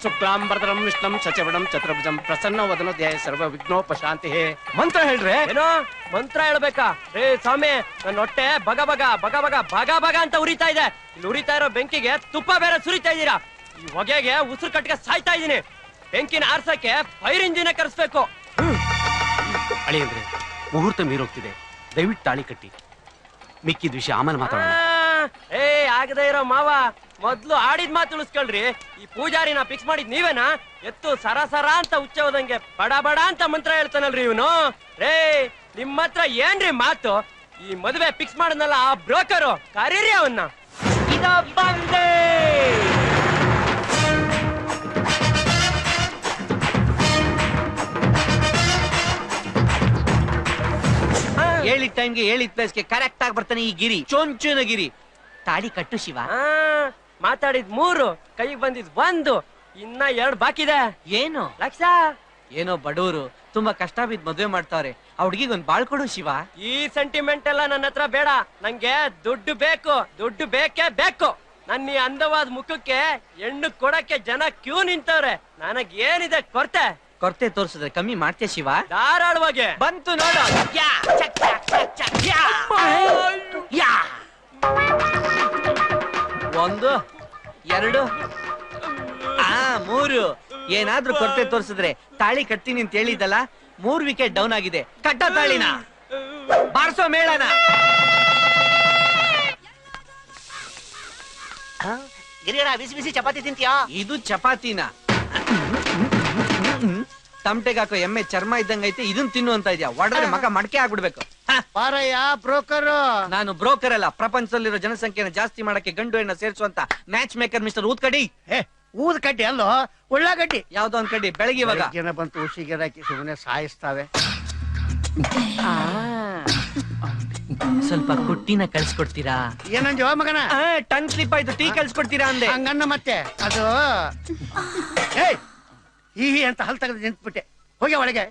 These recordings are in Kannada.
ಶುಕ್ಲಾಂಬರಧರಂ ವಿಷ್ಣುಂ ಶಚಿವರ್ಣಂ ಚತುರ್ಭುಜಂ ಪ್ರಸನ್ನವದನೋ ಧ್ಯಾಯ ಸರ್ವ ವಿಘ್ನೋಪಶಾಂತಿ. ಮಂತ್ರ ಹೇಳ್ರೆ. ಏನೋ ಮಂತ್ರ ಹೇಳ್ಬೇಕಾ? ರೇ ಸ್ವಾಮಿ, ನನ್ನ ಹೊಟ್ಟೆ ಬಗ ಬಗ ಬಗ ಬಗ ಬಗ ಬಗ ಅಂತ ಉರಿತಾ ಇದೆ. ಇಲ್ಲಿ ಉರಿತಾ ಇರೋ ಬೆಂಕಿಗೆ ತುಪ್ಪ ಬೇರೆ ಸುರಿತಾ ಇದ್ದೀರಾ. ಈ ಹೊಗೆಗೆ ಉಸಿರು ಕಟ್ಟಿಗೆ ಸಾಯ್ತಾ ಇದೀನಿ. ಬೆಂಕಿನ ಆರ್ಸಕ್ಕೆ ಫೈರ್ ಇಂಜಿನ್ ಕರೆಸ್ಬೇಕು. ಅಳಿಯಂದ್ರೆ ಮುಹೂರ್ತ ಮೀರೋಗ್ತಿದೆ, ದಯವಿಟ್ಟು ತಾಳಿ ಕಟ್ಟಿ. ಮಿಕ್ಕಿದ ವಿಷಯ ಆಮೇಲೆ ಮಾತಾಡೋಣ. ಏ ಆಗದೆ ಇರೋ ಮಾವ, ಮೊದ್ಲು ಆಡಿದ್ ಮಾತು ಉಳಿಸ್ಕೊಳ್ರಿ. ಈ ಪೂಜಾರಿನ ಫಿಕ್ಸ್ ಮಾಡಿದ್ ನೀವೇನಾ? ಎತ್ತು ಸರ ಸರ ಅಂತ ಉಚ್ಚ ಹೋದಂಗೆ ಬಡ ಬಡ ಅಂತ ಮಂತ್ರ ಹೇಳ್ತಾನಲ್ರಿ ಇವನು. ರೇ ನಿಮ್ಮ ಹತ್ರ ಏನ್ರಿ ಮಾತು? ಈ ಮದುವೆ ಫಿಕ್ಸ್ ಮಾಡದ್ನಲ್ಲ ಆ ಬ್ರೋಕರು, ಕರೀರಿ ಅವನ್ನ. ಇದ ಬಂದೆ. ಹೇಳಿದ ಟೈಮ್ಗೆ ಹೇಳಿದ ಪ್ಲೇಸ್ಗೆ ಕರೆಕ್ಟ್ ಆಗಿ ಬರ್ತಾನೆ ಈ ಗಿರಿ, ಚೊಂಚುನ ಗಿರಿ. ತಾಳಿ ಕಟ್ಟು ಶಿವ. ಮಾತಾಡಿದ್ 3, ಕೈಗೆ ಬಂದಿದ್ 1, ಇನ್ನ 2 ಬಾಕಿ ಇದೆ. ಏನು ಲಕ್ಷ? ಏನೋ ಬಡವರು ತುಂಬಾ ಕಷ್ಟ ಬಿದ್ದು ಮದ್ವೆ ಮಾಡ್ತಾವ್ರೆ, ಆ ಹುಡುಗಿಗೆ ಒಂದ್ ಬಾಳ್ ಕೊಡು ಶಿವ. ಈ ಸೆಂಟಿಮೆಂಟ್ ಎಲ್ಲ ನನ್ನ ಹತ್ರ ಬೇಡ. ನಂಗೆ ದುಡ್ಡು ಬೇಕು, ದುಡ್ಡು ಬೇಕೇ ಬೇಕು. ನನ್ನ ಈ ಅಂದವಾದ ಮುಖಕ್ಕೆ ಹೆಣ್ಣು ಕೊಡಕ್ಕೆ ಜನ ಕ್ಯೂ ನಿಂತವ್ರೆ. ನನಗ್ ಏನಿದೆ ಕೊರತೆ? ಕೊರತೆ ತೋರ್ಸಿದ್ರೆ ಕಮ್ಮಿ ಮಾಡ್ತೀಯ ಶಿವ? ಧಾರಾಳವಾಗಿ ಬಂತು ನೋಡು. 1 2 3. ಏನಾದ್ರೂ ಕೊರತೆ ತೋರ್ಸಿದ್ರೆ ತಾಳಿ ಕಟ್ತೀನಿ ಅಂತ ಹೇಳಿದ್ದಲ್ಲ, 3 ವಿಕೆಟ್ ಡೌನ್ ಆಗಿದೆ. ಕಟ್ಟ ತಾಳಿನ, ಬಾರ್ಸೋ ಮೇಳನ. ಗಿರಿಯರ ಬಿಸಿ ಬಿಸಿ ಚಪಾತಿ ತಿಂತೀಯಾ? ಇದು ಚಪಾತಿನ ತಮಟೆಗಾಕೋ ಎಮ್ಮೆ ಚರ್ಮ ಇದ್ದಂಗೈತೆ, ಇದನ್ ತಿನ್ನು ಅಂತ ಇದ್ಯಾ? ಒಡದ್ರೆ ಮಕ ಮಡಕೆ ಆಗ್ಬಿಡ್ಬೇಕು. ಪಾರಯ್ಯ ಬ್ರೋಕರ್. ನಾನು ಬ್ರೋಕರ್ ಅಲ್ಲ, ಪ್ರಪಂಚದಲ್ಲಿರೋ ಜನಸಂಖ್ಯೆನ ಜಾಸ್ತಿ ಮಾಡಕ್ಕೆ ಗಂಡು ಹೆಣ್ಣ ಸೇರಿಸುವಂತ ಮ್ಯಾಚ್ ಮೇಕರ್ ಮಿಸ್ಟರ್ ಊದ್ಕಡಿ. ಊದ್ ಕಡ್ಡಿ ಅಲ್ಲೋ, ಉಳ್ಳಾಗಡ್ಡಿ. ಯಾವ್ದೋ ಒಂದ್ ಕಡ್ಡಿ ಬೆಳಗ್ಗೆ ಇವಾಗ ಜನ ಬಂತು ಉಸಿಗೆರಾಕಿ ಸುಮ್ಮನೆ ಸಾಯಿಸ್ತಾವೆ. ಸ್ವಲ್ಪ ಕುಟ್ಟಿನ ಕಳ್ಸ್ಕೊಡ್ತೀರಾ? ಏನಂಜೋ ಮಗನ? ಟಂಗ್ ಸ್ಲಿಪ್ ಆಯ್ತು, ಟೀ ಕಳ್ಸ್ಕೊಡ್ತೀರಾ ಅಂದೆ. ಹಂಗನ್ನ ಮತ್ತೆ ಅದು ಈ ಅಂತ ಹಲ್ ತೆಗೆದು ನಿಂತ್ಬಿಟ್ಟೆ. ಹೋಗಿ ಒಳಗೆ.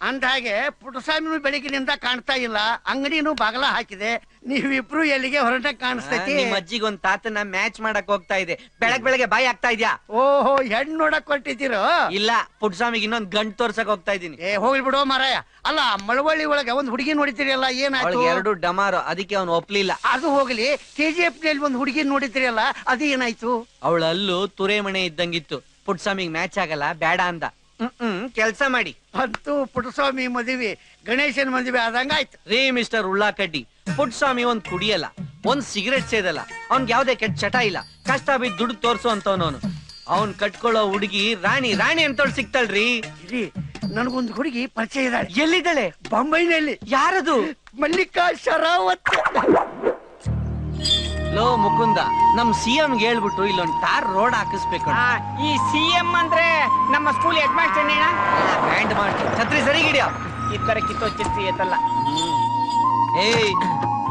ಅಂದ ಹಾಗೆ ಪುಟ್ಟಸ್ವಾಮಿನೂ ಬೆಳಗಿನಿಂದ ಕಾಣ್ತಾ ಇಲ್ಲ, ಅಂಗಡಿನೂ ಬಾಗಲ ಹಾಕಿದೆ. ನೀವಿಬ್ರು ಎಲ್ಲಿಗೆ ಹೊರಟ ಕಾಣಿಸ್ತೈತಿ? ನಿಮ್ಮ ಅಜ್ಜಿಗೆ ಒಂದ್ ತಾತನ ಮ್ಯಾಚ್ ಮಾಡಕ್ ಹೋಗ್ತಾ ಇದೆ. ಬೆಳಗ್ಗೆ ಬಾಯಿ ಆಗ್ತಾ ಇದ್ಯಾ? ಓಹೋ, ಹೆಣ್ಣು ನೋಡಕ್ ಹೊರಟಿದ್ದೀರೋ? ಇಲ್ಲ, ಪುಟ್ಟಸ್ವಾಮಿಗೆ ಇನ್ನೊಂದ್ ಗಂಟ್ ತೋರ್ಸಕ್ ಹೋಗ್ತಾ ಇದೀನಿ. ಹೋಗ್ಲಿ ಬಿಡೋ ಮಾರಾಯ. ಅಲ್ಲ, ಮಳವಳ್ಳಿ ಒಳಗೆ ಒಂದ್ ಹುಡುಗಿ ನೋಡಿತೀರಲ್ಲ, ಏನಾಯ್ತು? 2 ಡಮಾರು, ಅದಕ್ಕೆ ಅವ್ನು ಒಪ್ಲಿಲ್ಲ. ಅದು ಹೋಗ್ಲಿ, KGF ನಲ್ಲಿ ಒಂದ್ ಹುಡುಗಿ ನೋಡಿತೀರಲ್ಲ, ಅದು ಏನಾಯ್ತು? ಅವಳ ಅಲ್ಲೂ ತುರೆಮಣೆ ಇದ್ದಂಗಿತ್ತು. ಪುಟ್ಟಸ್ವಾಮಿಗೆ ಮ್ಯಾಚ್ ಆಗಲ್ಲ, ಬೇಡ ಅಂದ. ಕೆಲ್ಸ ಮಾಡಿ ಅಂತೂ ಪುಟ್ಟಸ್ವಾಮಿ ಮದುವೆ ಗಣೇಶನ್ ಮದುವೆ ಆದಂಗಾಯ್ತು ರೀ ಮಿಸ್ಟರ್ ಉಳ್ಳಾಕಡ್ಡಿ. ಪುಟ್ಟಸ್ವಾಮಿ ಒಂದ್ ಕುಡಿಯಲ್ಲ, ಒಂದ್ ಸಿಗರೆಟ್ ಸೇದಲ್ಲ, ಅವ್ನ್ಗೆ ಯಾವ್ದೇ ಕೆಟ್ಟ ಚಟ ಇಲ್ಲ. ಕಷ್ಟ ಬಿದ್ದು ದುಡ್ಡು ತೋರ್ಸು ಅಂತವನವನು. ಅವ್ನ್ ಕಟ್ಕೊಳ್ಳೋ ಹುಡುಗಿ ರಾಣಿ ರಾಣಿ ಅಂತವಳು ಸಿಕ್ತಳ್ರಿ. ನನಗೊಂದು ಹುಡುಗಿ ಪರಿಚಯ ಇದ್ದಾಳೆ. ಎಲ್ಲಿದ್ದಾಳೆ? ಬಾಂಬೈನಲ್ಲಿ. ಯಾರದು? ಮಲ್ಲಿಕಾ ಶರಾವತ್. ಲೋ ಮುಕುಂದ, ನಮ್ CM ಗೆ ಹೇಳ್ಬಿಟ್ಟು ಇಲ್ಲೊಂದ್ ಟಾರ್ ರೋಡ್ ಹಾಕಿಸ್ಬೇಕು. ಈ CM ಅಂದ್ರೆ ನಮ್ಮ ಸ್ಕೂಲ್ ಹೆಡ್ ಮಾಸ್ಟರ್ ಬ್ಯಾಂಡ್ ಮಾಡ್ತೀವಿ. ಛತ್ರಿ ಸರಿಗಿಡಿಯ ಈ ತರ ಕಿತ್ತೋ ಚಿತ್ರಿ ಎತ್ತಲ್ಲ. ಏಯ್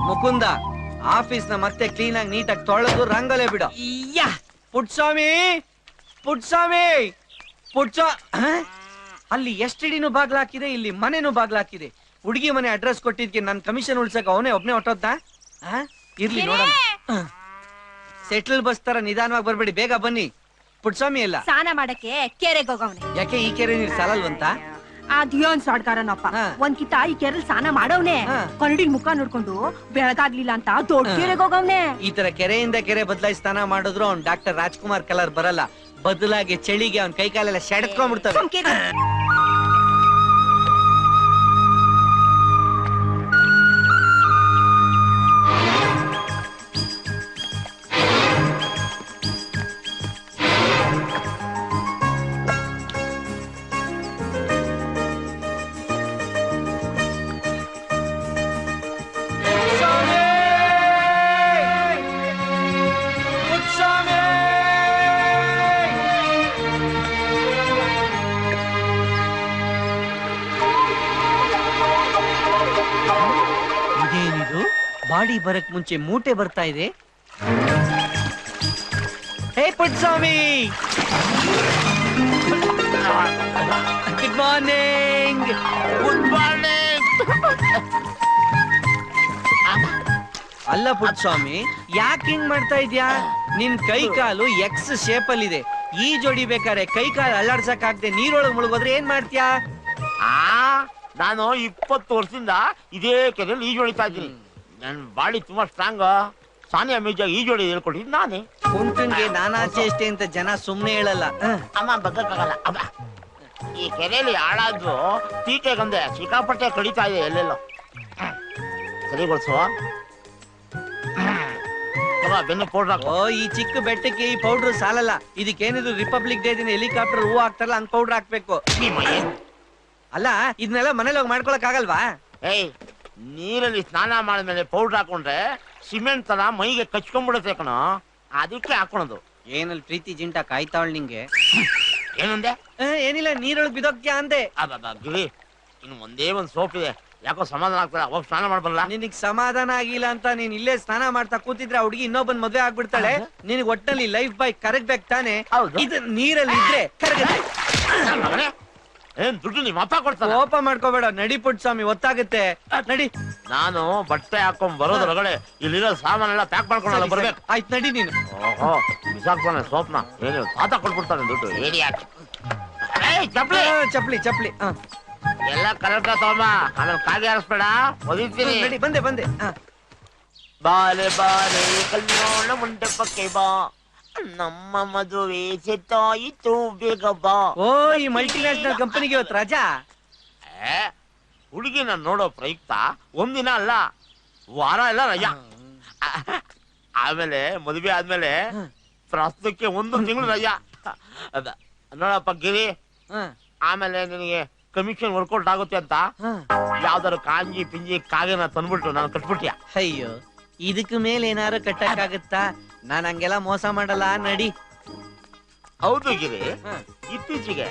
ಮುಕುಂದ, ಆಫೀಸ್ ನ ಮತ್ತೆ ಕ್ಲೀನ್ ಆಗಿ ನೀಟಾಗಿ ತೊಳೆದು ರಂಗೋಲೆ ಬಿಡು. ಪುಟ್ಟಸ್ವಾಮಿ ಪುಟ್ಟಸ್ವಾಮಿ ಅಲ್ಲಿ ಎಸ್ಟಿಡಿನೂ ಬಾಗ್ಲಾಕಿದೆ, ಇಲ್ಲಿ ಮನೆನೂ ಬಾಗ್ಲಾಕಿದೆ. ಹುಡುಗಿ ಮನೆ ಅಡ್ರೆಸ್ ಕೊಟ್ಟಿದ್ಕೆ ನನ್ ಕಮಿಷನ್ ಉಳ್ಸಕ್ ಅವನೇ ಒಬ್ನೇ ಹೊಟ್ಟೋದ್ನ? ಇರ್ಲಿ ನೋಡೋಣ. ಸೆಟ್ಲ್ ಬಸ್ ತರ ನಿಧಾನವಾಗಿ ಬರ್ಬೇಡಿ, ಬೇಗ ಬನ್ನಿ. ಪುಟ್ಟಸ್ವಾಮಿ ಎಲ್ಲ ಸ್ನಾನ ಮಾಡಕ್ಕೆ ಕೆರೆಗೆ ಹೋಗವ್ನೆ. ಯಾಕೆ ಈ ಕೆರೆ ನೀರ್ ಸಾಲಲ್ವಂತ? ಅದ್ಯೋನ್ ಸಾಡ್ಗಾರನಪ್ಪ. ಒಂದ್ ಕಿತ ಈ ಕೆರೆಲ್ ಸ್ನಾನ ಮಾಡವ್ನೆ. ಕನ್ನಡಿ ಮುಖ ನೋಡ್ಕೊಂಡು ಬೆಳಗಾಗ್ಲಿಲ್ಲ ಅಂತ ದೊಡ್ಡ ಕೆರೆಗೆ ಹೋಗವ್ನೆ. ಈ ತರ ಕೆರೆಯಿಂದ ಕೆರೆ ಬದಲಾಯಿಸಿ ಸ್ನಾನ ಮಾಡಿದ್ರು ಅವ್ನ್ ಡಾಕ್ಟರ್ ರಾಜ್ಕುಮಾರ್ ಕಲರ್ ಬರಲ್ಲ. ಬದಲಾಗಿ ಚಳಿಗೆ ಅವ್ನ್ ಕೈ ಕಾಲೆಲ್ಲ ಸೆಡ್ಕೊಂಡ್ಬಿಡ್ತವೆ. ಬಾಡಿ ಬರಕ್ ಮುಂಚೆ ಮೂಟೆ ಬರ್ತಾ ಇದೆ. Hey Puttaswamy, good morning. Good morning. ಅಲ್ಲ ಪುಟ್ಟಸ್ವಾಮಿ, ಯಾಕೆ ಹಿಂಗ್ ಮಾಡ್ತಾ ಇದ್ಯಾ? ನಿನ್ ಕೈ ಕಾಲು ಎಕ್ಸ್ ಶೇಪ್ ಅಲ್ಲಿ ಇದೆ. ಈ ಜೋಡಿ ಬೇಕಾರೆ ಕೈ ಕಾಲು ಅಲ್ಲಾಡ್ಸಕ್ ಆಗದೆ ನೀರೊಳಗ್ ಮುಳುಗೋದ್ರೆ ಏನ್ ಮಾಡ್ತೀಯಾ? ನಾನು 20 ವರ್ಷದಿಂದ ಇದೇ ಕೆರೆಯಲ್ಲಿ ಈಜೊಡಿತಾ ಇದ್ದೀನಿ. ನನ್ ಬಾಡಿ ತುಂಬಾ ಸ್ಟ್ರಾಂಗ್. ಸಾನಿಯಾ ಮಿರ್ಜಾ ಈಜೊಡಿ ಹೇಳ್ಕೊಟ್ಟಿದ್ ನಾನೇ. ಕುಂಟನ್ಗೆ ನಾನಾ ಚೇಷ್ಟೆ ಅಂತ ಜನ ಸುಮ್ನೆ ಹೇಳಲ್ಲ. ಅಮ್ಮ ಬಗ್ಗಕ್ಕಾಗಲ್ಲ. ಅಬ್ಬ ಈ ಕೆರೆಯಲ್ಲಿ ಹಾಳಾದ್ರು ತೀಟೆ ಗಂದೆ ಸಿಕ್ಕಾಪಟ್ಟೆ ಕಡಿತಾ ಇದೆ ಎಲ್ಲೆಲ್ಲೋ. ಸರಿಗೊಳಿಸುವ ಬೆನ್ನು ಪೌಡ್ರ್ ಹಾಕೋ. ಓ ಈ ಚಿಕ್ಕ ಬೆಟ್ಟಕ್ಕೆ ಈ ಪೌಡರ್ ಸಾಲಲ್ಲ. ಇದಕ್ಕೇನಿದ್ರು ರಿಪಬ್ಲಿಕ್ ಡೇ ದಿನ ಹೆಲಿಕಾಪ್ಟರ್ ಹೂ ಹಾಕ್ತಾರಲ್ಲ ಹಂಗ್ ಪೌಡರ್ ಹಾಕ್ಬೇಕು. ಅಲ್ಲ ಇದನ್ನೆಲ್ಲ ಮನೇಲಿ ಹೋಗಿ ಮಾಡ್ಕೊಳಕ್ ಆಗಲ್ವಾ? ಏಯ್, ನೀರಲ್ಲಿ ಸ್ನಾನ ಮಾಡಿದ್ಮೇಲೆ ಪೌಡ್ರ್ ಹಾಕೊಂಡ್ರೆ ಸಿಮೆಂಟ್ ತರ ಮೈಗೆ ಕಚ್ಕೊಂಡ್ಬಿಡುತ್ತೆ ಕಣೋ. ಅದಕ್ಕೆ ಹಾಕೊಳೋದು. ಏನಲ್ಲಿ ಪ್ರೀತಿ ಜಿಂಟ ಕಾಯ್ತಾವಳ್ ನಿಂಗೆ? ಏನಂದೆ? ಏನಿಲ್ಲ, ನೀರೊಳಗ್ ಬಿದೋಗ್ತ್ಯಾ ಅಂದೆ. ಗಿರಿ, ಇನ್ನು ಒಂದೇ ಒಂದ್ ಸೋಪ್ ಇದೆ, ಯಾಕೋ ಸಮಾಧಾನ ಆಗ್ತದ. ಹೋಗಿ ಸ್ನಾನ ಮಾಡ್ಬಲ್ಲ. ನಿನಗ್ ಸಮಾಧಾನ ಆಗಿಲ್ಲ ಅಂತ ನೀನ್ ಇಲ್ಲೇ ಸ್ನಾನ ಮಾಡ್ತಾ ಕೂತಿದ್ರೆ ಆ ಹುಡುಗಿ ಇನ್ನೊಬ್ಬನ್ ಮದ್ವೆ ಆಗ್ಬಿಡ್ತಾಳೆ. ನಿನಗ್ ಒಟ್ಟಲ್ಲಿ ಲೈಫ್ ಬಾಯ್ ಕರಗ್ಬೇಕು ತಾನೆ. ಇದು ನೀರಲ್ಲಿ ಇದ್ರೆ ಕರಗತ್ತೆ. ಏನ್ ದುಡ್ಡು ನಿಮ್ಮ ಅಪ್ಪ ಕೊಡ್ತಾನೆ? ಕೋಪ ಮಾಡ್ಕೋಬೇಡ, ನಡಿ ಪುಟ್ ಸ್ವಾಮಿ, ಒತ್ತಾಗುತ್ತೆ. ನಡಿ. ನಾನು ಬಟ್ಟೆ ಹಾಕೊಂಡ್ ಬರೋದ್ರೊಳಗಡೆ ಇಲ್ಲಿರೋ ಸಾಮಾನೆಲ್ಲ ಪ್ಯಾಕ್ ಮಾಡ್ಕೊಂಡಲ್ಲ ಬರ್ಬೇಕು. ಆಯ್ತು, ನಡಿ ನೀನು. ಓಹೋ, ಬಿಸಾಕ್ತಾನೆ ಸೋಪ್ನ. ಏನು ತಾತ ಕೊಟ್ಬಿಡ್ತಾನೆ ದುಡ್ಡು. ಏನಿ ಯಾಕೆ? ಚಪ್ಲಿ ಚಪ್ಲಿ ಚಪ್ಲಿ ಎಲ್ಲ ಕರೆಕ್ಟ್ ತಗೊಂಬ. ಆಮೇಲೆ ಕಾಗೆ ಹಾರಿಸ್ಬೇಡ, ಒದಿತೀನಿ. ನಡಿ, ಬಂದೆ ಬಂದೆ. ಬಾಲೆ ಬಾಲೆ ಕಲ್ಯಾಣ ಮಂಟಪಕ್ಕೆ ಬಾ, ನಮ್ಮ ಮದುವೆ ಸೆತ್ತಾಯಿತು ಬೇಗ ಬಾ. ಓ, ಈ ಮಲ್ಟಿನ್ಯಾಷನಲ್ ಕಂಪನಿಗೆ ಇವತ್ತು ರಜಾ. ಹುಡುಗಿನ ನೋಡೋ ಪ್ರಯುಕ್ತ ಒಂದಿನ ಅಲ್ಲ, ವಾರ ಎಲ್ಲ ರಜಾ. ಆಮೇಲೆ ಮದುವೆ ಆದ್ಮೇಲೆ ಪ್ರಸ್ತುತಕ್ಕೆ 1 ತಿಂಗಳು ರಜಾ. ನೋಡಪ್ಪ ಗಿರಿ, ಆಮೇಲೆ ನಿನಗೆ ಕಮಿಷನ್ ವರ್ಕೌಟ್ ಆಗುತ್ತೆ ಅಂತ ಯಾವ್ದಾರು ಕಾಂಜಿ ಪಿಂಜಿ ಕಾಗೆನ ತಂದ್ಬಿಟ್ಟು ನಾನು ಕಟ್ಬಿಟ್ಯಾ? ಅಯ್ಯೋ, ಇದಕ್ ಮೇಲೆ ಏನಾರು ಕಟ್ಟಕ್ಕಾಗತ್ತಾ? ನಾನ್ ಹಂಗೆಲ್ಲ ಮೋಸ ಮಾಡಲ್ಲ, ನಡಿ. ಹೌದು ಗಿರಿ, ಇತ್ತೀಚೆಗೆ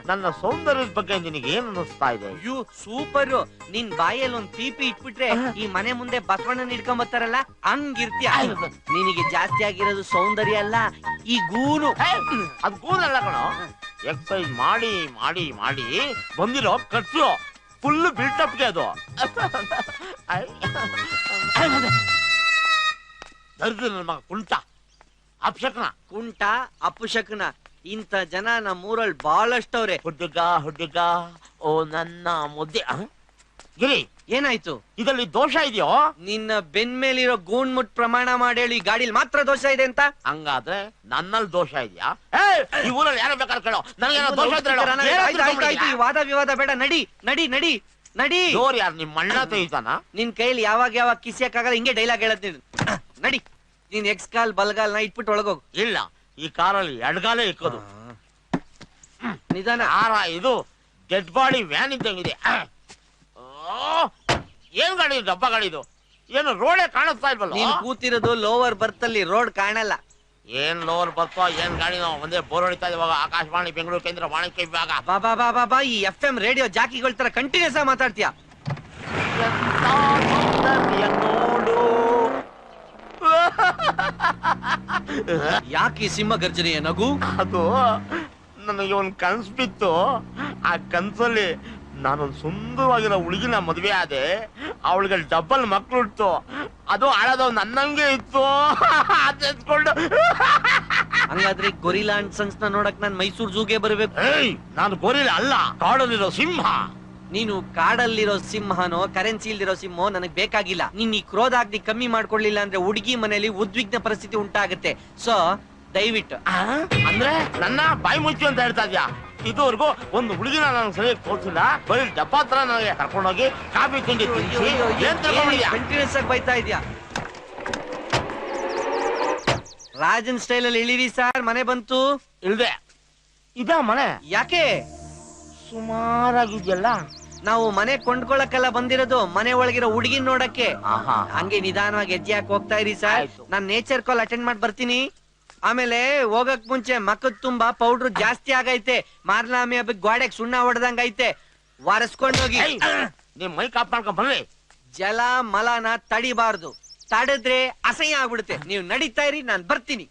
ನನ್ನ ಸೌಂದರ್ಯದ ಬಗ್ಗೆ ನಿನಗೆ ಏನ್ ಅನ್ನಿಸ್ತಾ ಇದೆ? ಅಯ್ಯೋ ಸೂಪರ್. ನಿನ್ ಬಾಯಲ್ಲಿ ಒಂದ್ ಪೀಪಿ ಇಟ್ಬಿಟ್ರೆ ಈ ಮನೆ ಮುಂದೆ ಬಸವಣ್ಣನ ಹಿಡ್ಕೊಂಡ್ ಬರ್ತಾರಲ್ಲ ಹಂಗಿರ್ತೀಯ. ನಿನಗೆ ಜಾಸ್ತಿ ಆಗಿರೋದು ಸೌಂದರ್ಯ ಅಲ್ಲ, ಈ ಗೂನು. ಅದ್ ಗೂನಲ್ಲ ಕಣೋ, ಎಕ್ಸರ್ಸೈಸ್ ಮಾಡಿ ಮಾಡಿ ಮಾಡಿ ಬಂದಿರೋ ಖರ್ಚು ಫುಲ್ ಬಿಲ್ಟಪ್ಗೆ ಅದು. ದರ್ದು ನನ್ನ ಮಗ ಕುಂಟ ಅಪ್ಶಕನ. ಕುಂಟ ಅಪಶಕನ ಇಂಥ ಜನ ನಮ್ಮೂರಲ್ಲಿ ಬಹಳಷ್ಟವ್ರೆ. ಹುಡುಗ ಹುಡುಗ ಓ ನನ್ನ ಮುದ್ದೆ. ಗಿರಿ, ಏನಾಯ್ತು? ಇದರಲ್ಲಿ ದೋಷ ಇದೆಯೋ? ನಿನ್ನ ಬೆನ್ ಮೇಲಿರೋ ಗೂಣ್ ಮುಟ್ ಪ್ರಮಾಣ ಮಾಡಿ ಹೇಳಿ, ಗಾಡಿಲಿ ಮಾತ್ರ ದೋಷ ಇದೆ ಅಂತ. ಹಂಗಾದ್ರೆ ನನ್ನಲ್ಲಿ ದೋಷ ಇದೆಯಾ? ಈ ಊರಲ್ಲಿ ಯಾರು ಬೇಕಾದ್ರೆ ಕೇಳೋ, ನನಗೇನೋ ದೋಷ ಆಯ್ತು, ಈ ವಾದ ವಿವಾದ ಬೇಡ, ನಡಿ ನಡಿ ನಡಿ ನಡಿ. ಜೋರ್ ಯಾರು ನಿಮ್ಮ ಅಣ್ಣ ತೆಗಿತಾನ? ನಿನ್ ಕೈಲಿ ಯಾವಾಗ ಯಾವಾಗ ಕಿಸಿಯಕ್ಕಾಗಲ್ಲ, ಹಿಂಗೆ ಡೈಲಾಗ್ ಹೇಳತ್ ನೀನು. ನಡಿ, ನೀನ್ ಎಕ್ಸ್ ಕಾಲ್ ಬಲ್ಗಾಲ್ನ ಇಟ್ಬಿಟ್ಟು ಒಳಗೋಗು. ಇಲ್ಲ, ಈ ಕಾರಲ್ಲಿ ಎಡಗಾಲೇ ಇಕ್ಕೋದು. ನಿಧಾನ. ಇದು ಡೆಡ್ ಬಾಡಿ ವ್ಯಾನ್ ಇದ್ದಂಗಿದೆ. ಏನ್ ಗಾಡಿ, ಡಬ್ಬ ಗಾಡಿ ಇದು? ಏನು ರೋಡೇ ಕಾಣಿಸ್ತಾ ಇಲ್ವಲ್ಲ? ನೀನ್ ಕೂತಿರೋದು ಲೋವರ್ ಬರ್ತ್ ಅಲ್ಲಿ, ರೋಡ್ ಕಾಣಲ್ಲ. ಏನ್ ಲೋವರ್ ಬರ್ತೋ ಏನ್ ಗಾಡಿ? ನಾವು ಒಂದೇ ಬೋರ್ ಹೊಡಿತಾ ಇವಾಗ. ಆಕಾಶವಾಣಿ ಬೆಂಗಳೂರು ಕೇಂದ್ರ ವಾಣಿಜ್ಯ ವಿಭಾಗ. ಬಾಬಾ ಬಾಬಾ ಬಾ, ಈ FM ರೇಡಿಯೋ ಜಾಕಿಗಳ ತರ ಕಂಟಿನ್ಯೂಸ್ ಆಗಿ ಮಾತಾಡ್ತೀಯ. ನೋಡು, ಯಾಕೆ ಸಿಂಹ ಗರ್ಜನೆಯ ನಗು? ಅದು ನನಗೆ ಒಂದ್ ಕನ್ಸು ಬಿತ್ತು. ಆ ಕನ್ಸಲ್ಲಿ ನಾನೊಂದು ಸುಂದರವಾಗಿರೋ ಹುಡುಗಿನ ಮದ್ವೆ ಆದೆ. ಅವಳಿಗೆ ಡಬಲ್ ಮಕ್ಳು ಇತ್ತು. ಅದು ಆಳೋದು ನನ್ನಂಗೆ ಇತ್ತು. ಅದೆತ್ಕೊಂಡು ಹಂಗಾದ್ರೆ ಗೊರಿಲ್ಲಾ ಅಂಡ್ ಸನ್ಸ್ ನ ನೋಡಕ್ ನಾನ್ ಮೈಸೂರು ಝೂಗೆ ಬರ್ಬೇಕು. ನಾನು ಗೊರಿಲ್ಲ ಅಲ್ಲ, ಕಾಡಲ್ಲಿರೋ ಸಿಂಹ. ನೀನು ಕಾಡಲ್ಲಿರೋ ಸಿಂಹನೋ ಕರೆನ್ಸಿ ಇಲ್ದಿರೋ ಸಿಂಹೋ ನನಗ್ ಬೇಕಾಗಿಲ್ಲ. ನೀನ್ ಈ ಕ್ರೋಧ ಆಗ್ದಿ ಕಮ್ಮಿ ಮಾಡ್ಕೊಡ್ಲಿಲ್ಲ ಅಂದ್ರೆ ಹುಡುಗಿ ಮನೆಯಲ್ಲಿ ಉದ್ವಿಗ್ನ ಪರಿಸ್ಥಿತಿ ಉಂಟಾಗುತ್ತೆ. ಸೊ ದಯವಿಟ್ಟು. ಅಂದ್ರೆ ನನ್ನ ಬಾಯಿ ಮುಚ್ಚು ಅಂತ ಹೇಳ್ತಾ ಇದ್ಯಾ? ಇದುವರೆಗೂ ಒಂದು ಹುಡುಗಿನ ನಾನು ಸರಿಯಾಗಿ ತೋರಿಸಿಲ್ಲ. ಬರೀ ಡಬ್ಬ ತರ ನನಗೆ ಕರ್ಕೊಂಡೋಗಿ ಕಾಫಿ ತಿಂಡಿ ಕಂಟಿನ್ಯೂಸ್ ಆಗಿ ಬೈತಾ ಇದ್ಯಾ? ರಾಜನ್ ಸ್ಟೈಲ್ ಅಲ್ಲಿ ಇಳಿರಿ ಸರ್, ಮನೆ ಬಂತು. ಇಲ್ದೆ ಇದ ಮನೆ ಯಾಕೆ? ಸುಮಾರಾಗಿದ್ಯಲ್ಲ. ನಾವು ಮನೆ ಕೊಂಡ್ಕೊಳಕ್ಕೆಲ್ಲ ಬಂದಿರೋದು, ಮನೆ ಒಳಗಿರೋ ಹುಡುಗಿನ ನೋಡಕ್ಕೆ. ಹಂಗೆ ನಿಧಾನವಾಗಿ ಹೆಜ್ಜೆ ಹಾಕಿ ಹೋಗ್ತಾ ಇರಿ ಸರ್. ನಾನ್ ನೇಚರ್ ಕಾಲ್ ಅಟೆಂಡ್ ಮಾಡಿ ಬರ್ತೀನಿ. ಆಮೇಲೆ ಹೋಗಕ್ ಮುಂಚೆ ಮಕ್ಕದ್ ತುಂಬಾ ಪೌಡ್ರು ಜಾಸ್ತಿ ಆಗೈತೆ. ಮಾರ್ನಾಮಿ ಹಬ್ಬಕ್ಕೆ ಗೋಡೆಗೆ ಸುಣ್ಣ ಹೊಡೆದಂಗೈತೆ, ವಾರಸ್ಕೊಂಡ್ ಹೋಗಿ. ನಿಮ್ ಮೈ ಕಾಪ್ ಮಾಡ್ಕೊಂಡ್ ಬರ್ರಿ. ಜಲ ಮಲನ ತಡಿಬಾರ್ದು, ತಡಿದ್ರೆ ಅಸಹ್ಯ ಆಗ್ಬಿಡುತ್ತೆ. ನೀವು ನಡೀತಾ ಇರಿ, ನಾನ್ ಬರ್ತೀನಿ.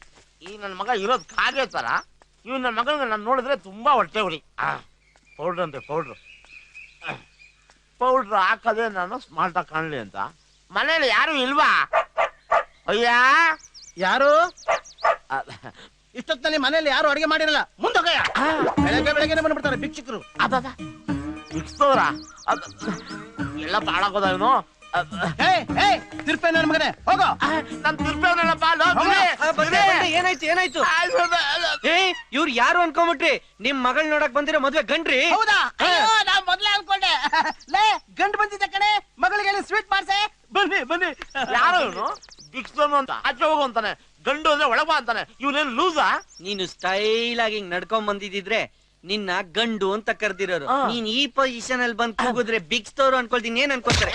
ಈ ನನ್ ಮಗ ಇರೋದ್ ಕಾಗೆ ತರ. ಇವ್ ನನ್ ಮಗನಿಗೆ ನಾನು ನೋಡಿದ್ರೆ ತುಂಬಾ ಹೊಟ್ಟೆ ಉರಿ. ಪೌಡ್ರ್ ಅಂತೆ ಪೌಡ್ರು. ಪೌಡ್ರ್ ಹಾಕದೆ ನಾನು ಸ್ಮಾರ್ಟ್ ಆಗಿ ಕಾಣ್ಲಿ ಅಂತ. ಮನೇಲಿ ಯಾರು ಇಲ್ವಾ? ಅಯ್ಯ, ಯಾರು? ಇಷ್ಟೊತ್ತಲ್ಲಿ ಮನೇಲಿ ಯಾರು ಅಡಿಗೆ ಮಾಡಿರಲ್ಲ ಮುಂದೋಗಯ್ಯ. ಬೆಳಗ್ಗೆ ಬಂದ್ಬಿಡ್ತಾರೆ ಭಿಕ್ಷುಕರು. ಬಿಕ್ಸ್ತವ್ರ ಎಲ್ಲ ಪಾಳಾಕೋದ ಇವನು. ತಿರ್ಪೆ ನನ್ ಮಗನೇ ಹೋಗೋ. ನನ್ ತಿರ್ಪೇವನಲ್ಲಪ್ಪ. ಏನಾಯ್ತು ಇವ್ರು ಯಾರು ಅನ್ಕೊಂಬಿಟ್ರಿ? ನಿಮ್ ಮಗಳ್ ನೋಡಕ್ ಬಂದಿರೋ ಮದ್ವೆ ಗಂಡ್ರಿ? ಹೌದಾ? ನಾ ಮೊದ್ಲೇ ಅನ್ಕೊಂಡೆ. ಲೇ ಗಂಡು ಬಂದಿದ್ದ ಕಡೆ ಮಗಳಿಗೆ ಸ್ವೀಟ್ ಮಾಡ್ಸೆ. ಬನ್ನಿ ಯಾರು ಇವನು? ಬಿಕ್ಸ್ತವನು ಅಂತ ಆಚೆ ಹೋಗು ಅಂತಾನೆ, ಗಂಡು ಅಂದ್ರೆ ಒಳಗ ಅಂತಾನೆ. ಇವನೇನ್ ಲೂಸಾ? ನೀನು ಸ್ಟೈಲ್ ಆಗಿ ನಡ್ಕೊಂಡ್ ಬಂದಿದ್ರೆ ನಿನ್ನ ಗಂಡು ಅಂತ ಕರ್ದಿರೋರು. ನೀನ್ ಈ ಪೊಸಿಷನ್ ಅಲ್ಲಿ ಬಂದ್ ಕೂಗಿದ್ರೆ ಬಿಗ್ಸ್ತವ್ರು ಅನ್ಕೊಳ್ತೀನಿ. ಏನ್ ಅನ್ಕೊಳ್ತಾರೆ?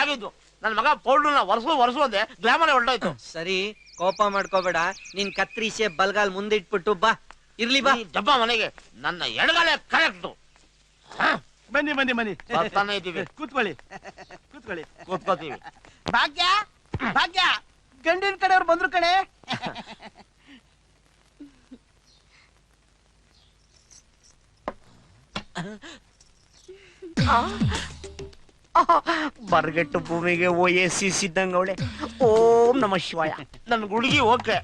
ಆಗಿದ್ದು ನನ್ ಮಗ ಪೌಡ್ರನ್ನ ವರ್ಷು ಅಂದೆ ಗ್ಲಾಮರ್ ಹೊರಟೋಯ್ತು. ಸರಿ, ಕೋಪ ಮಾಡ್ಕೋಬೇಡ. ನಿನ್ ಕತ್ರಿಸೆ ಬಲ್ಗಾಲ್ ಮುಂದೆ ಇಟ್ಬಿಟ್ಟು ಬಾ. ಇರ್ಲಿ ಬಾ. ಜಬ್ಬ ಮನೆಗೆ ನನ್ನ ಎಡಗಾಲೆ ಕರೆಕ್ಟ್. ಬನ್ನಿ ಬರ್ತಾನೆ ಇದೀವಿ. ಕೂತ್ಕೊಳ್ಳಿ. ಕೂತ್ಕೋತೀವಿ. ಭಾಗ್ಯ ಗಂಡಿನ ಕಡೆಯವ್ರು ಬಂದ್ರು ಕಣೆ. ಬರ್ಗೆಟ್ಟು ಭೂಮಿಗೆ ಸಿದ್ದಂಗ ಅವಳೆ. ಓಂ ನಮ ಶಿವಾಯ. ನನ್ ಹುಡುಗಿ ಓಕೆ.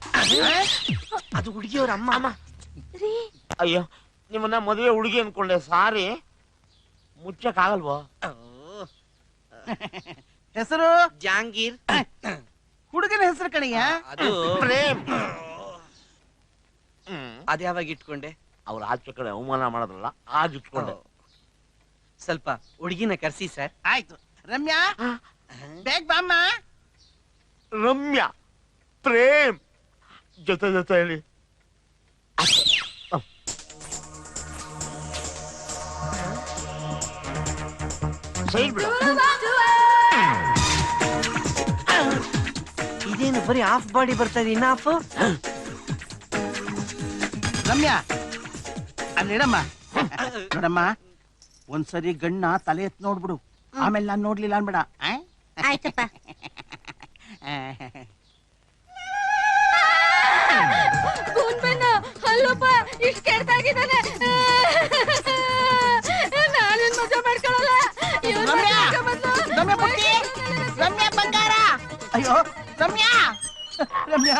ಅದು ಹುಡುಗಿಯವ್ರ ಅಮ್ಮ. ಅಯ್ಯೋ, ನಿಮ್ಮನ್ನ ಮದುವೆ ಹುಡುಗಿ ಅನ್ಕೊಂಡೆ. ಸಾರಿ, ಮುಚ್ಚಕ್ ಆಗಲ್ವೋ? ಹೆಸರು ಜಾಂಗೀರ್. ಹುಡುಗನ ಹೆಸರು ಕಣಯ್ಯ. ಅದು ಪ್ರೇಮ್. ಅದ್ಯಾವಾಗ ಇಟ್ಕೊಂಡೆ? ಅವ್ರ ಆಚೆ ಕಡೆ ಅವಮಾನ ಮಾಡೋದ್ರಲ್ಲ, ಆಗ ಇಟ್ಕೊಂಡೆ. ಸ್ವಲ್ಪ ಹುಡುಗಿನ ಕರ್ಸಿ ಸರ್. ಆಯ್ತು. ರಮ್ಯಾ ಬೇಗ ಬಾಮ್ಮ. ರಮ್ಯಾ, ಪ್ರೇಮ್ ಜೊತೆ ಹೇಳಿ. ಸೈಡ್ ಬಿಡು. ಇದೇನು ಬರೀ ಹಾಫ್ ಬಾಡಿ ಬರ್ತಾ ಇದೆ, ಇನ್ನ ಹಾಫ್. ರಮ್ಯಾ ಅಲ್ಲಿಡಮ್ಮ. ನೋಡಮ್ಮ, ಒಂದ್ಸರಿ ಗಣ್ಣ ತಲೆ ಎತ್ ನೋಡ್ಬಿಡು, ಆಮೇಲೆ ನಾನ್ ನೋಡ್ಲಿಲ್ಲ ಅನ್ಬೇಡ. ಆಯ್ತಪ್ಪ. ಅಲ್ಲಪ್ಪ, ಇಷ್ಟು ಕೆಡ್ತಾಗಿದ್ದಾನೆ. ನಾನೇನ್ ಮಜಾ ಮಾಡ್ಕೊಳಲ್ಲ. ರಮ್ಯಾ ಬಂಗಾರ. ಅಯ್ಯೋ ರಮ್ಯಾ,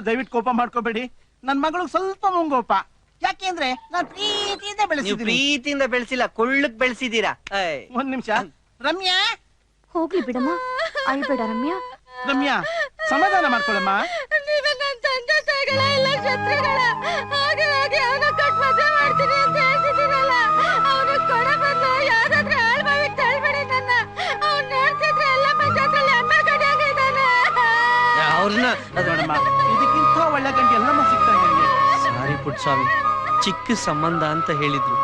ದಯವಿಟ್ಟು ಕೋಪ ಮಾಡ್ಕೋಬೇಡಿ. ನನ್ ಮಗಳಿಗೆ ಸ್ವಲ್ಪ ಮುಂಗೋಪ. ಯಾಕೆಂದ್ರೆ ನಾನ್ ಪ್ರೀತಿಯಿಂದ ನೀವು ಬೆಳೆಸಿದ್ದೀನಿ. ಪ್ರೀತಿಯಿಂದ ಬೆಳೆಸಿಲ್ಲ, ಕೊಳ್ಳಕ್ ಬೆಳೆಸಿದೀರಾ. ಒಂದ್ ನಿಮಿಷ. ರಮ್ಯಾ ಹೋಗ್ಲಿ ಬಿಡಮ್ಮ, ಅಳ್ಬೇಡ ರಮ್ಯಾ. ರಮ್ಯಾ ಸಮಾಧಾನ ಮಾಡ್ಕೊಳಮ್ಮ. ನೀವೇ ನನ್ನ ತಂದೆ ತಾಯಿಗಳ ಇಲ್ಲ ಶತ್ರುಗಳ. ಹಾಗೆ ಅವನ ಕಟ್ ಮದುವೆ ಮಾಡ್ತೀನಿ ಅಂತ ಹೇಳ್ತಿದ್ದೀರಲ್ಲ, ಅವನು ಕೊಡ ಬಂದು ಯಾವ್ದಾದ್ರು ಆಳ್ಬಾವಿಗೆ ತಳ್ಬೇಡಿ ನನ್ನ. ಅವ್ನು ನೋಡ್ತಿದ್ರೆ ಎಲ್ಲ ಮಜಾದ್ರಲ್ಲಿ ಎಮ್ಮೆ ಕಡಿಯಾಗಿದ್ದಾನೆ. ಅವ್ರನ್ನ ನೋಡಮ್ಮ, ಇದಕ್ಕಿಂತ ಒಳ್ಳೆ ಗಂಟೆ ಎಲ್ಲಮ್ಮ ಸಿಗ್ತಾ ನನಗೆ. ಸಾರಿ ಪುಟ್ಸ್ವಾಮಿ, ಚಿಕ್ಕ ಸಂಬಂಧ ಅಂತ ಹೇಳಿದ್ರು,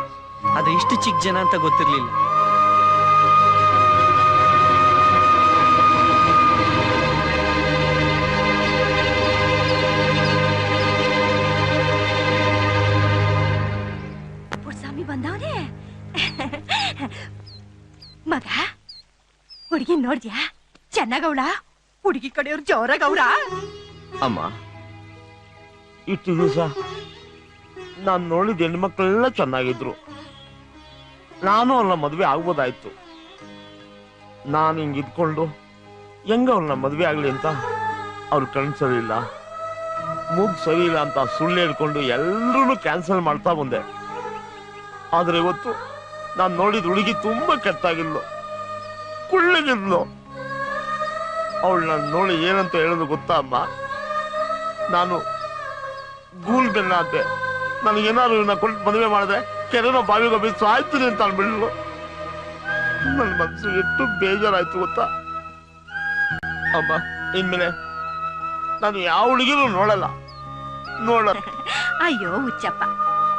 ಅದು ಇಷ್ಟು ಚಿಕ್ಕ ಜನ ಅಂತ ಗೊತ್ತಿರ್ಲಿಲ್ಲ. ಪುಟ್ಸ್ವಾಮಿ ಬಂದವನೇ. ಮಗ, ಹುಡುಗಿ ನೋಡ್ದ್ಯಾ? ಚೆನ್ನಾಗವ್ಳ? ಹುಡುಗಿ ಕಡೆಯವ್ರು ಜೋರಾಗವ್ರ? ಅಮ್ಮ, ಇಷ್ಟು ದಿವಸ ನಾನ್ ನೋಡಿದ ಹೆಣ್ಮಕ್ಳೆಲ್ಲ ಚೆನ್ನಾಗಿದ್ರು. ನಾನು ಅವ್ರನ್ನ ಮದ್ವೆ ಆಗ್ಬೋದಾಯ್ತು. ನಾನು ಹಿಂಗ್ ಇದ್ಕೊಂಡು ಹೆಂಗ ಅವ್ರನ್ನ ಮದ್ವೆ ಆಗ್ಲಿ ಅಂತ ಅವ್ರ ಕಣ್ ಸರಿ ಇಲ್ಲ, ಮೂಗ್ ಸರಿ ಇಲ್ಲ ಅಂತ ಸುಳ್ಳು ಹೇಳ್ಕೊಂಡು ಎಲ್ರೂ ಕ್ಯಾನ್ಸಲ್ ಮಾಡ್ತಾ ಬಂದೆ. ಆದ್ರೆ ಇವತ್ತು ನಾನ್ ನೋಡಿದ ಹುಡುಗಿ ತುಂಬಾ ಕೆಟ್ಟಾಗಿದ್ಲು, ಕುಳ್ಳಗಿದ್ಲು. ಅವಳನ್ನ ನೋಡಿ ಏನಂತ ಹೇಳೋದು ಗೊತ್ತಾ ಅಮ್ಮ? ನಾನು ಗೂಲ್ ಬೆನ್ನ ಅಂತೆ. ನನಗೇನಾದ್ರು ಇವನ್ನ ಕೊಟ್ಟು ಮದುವೆ ಮಾಡಿದ್ರೆ ಕೆರೆನೋ ಬಾವಿಗೋ ಬಿದ್ದು ಸಾಯ್ತೀನಿ ಅಂತ ಅನ್ಬಿಡ್ಲು. ನನ್ನ ಮನಸ್ಸು ಎಷ್ಟು ಬೇಜಾರಾಯ್ತು ಗೊತ್ತಾ ಅಮ್ಮ. ಇನ್ಮೇಲೆ ನಾನು ಯಾವ ಹುಡುಗಿನೂ ನೋಡಲ್ಲ. ಅಯ್ಯೋ ಹುಚ್ಚಪ್ಪ,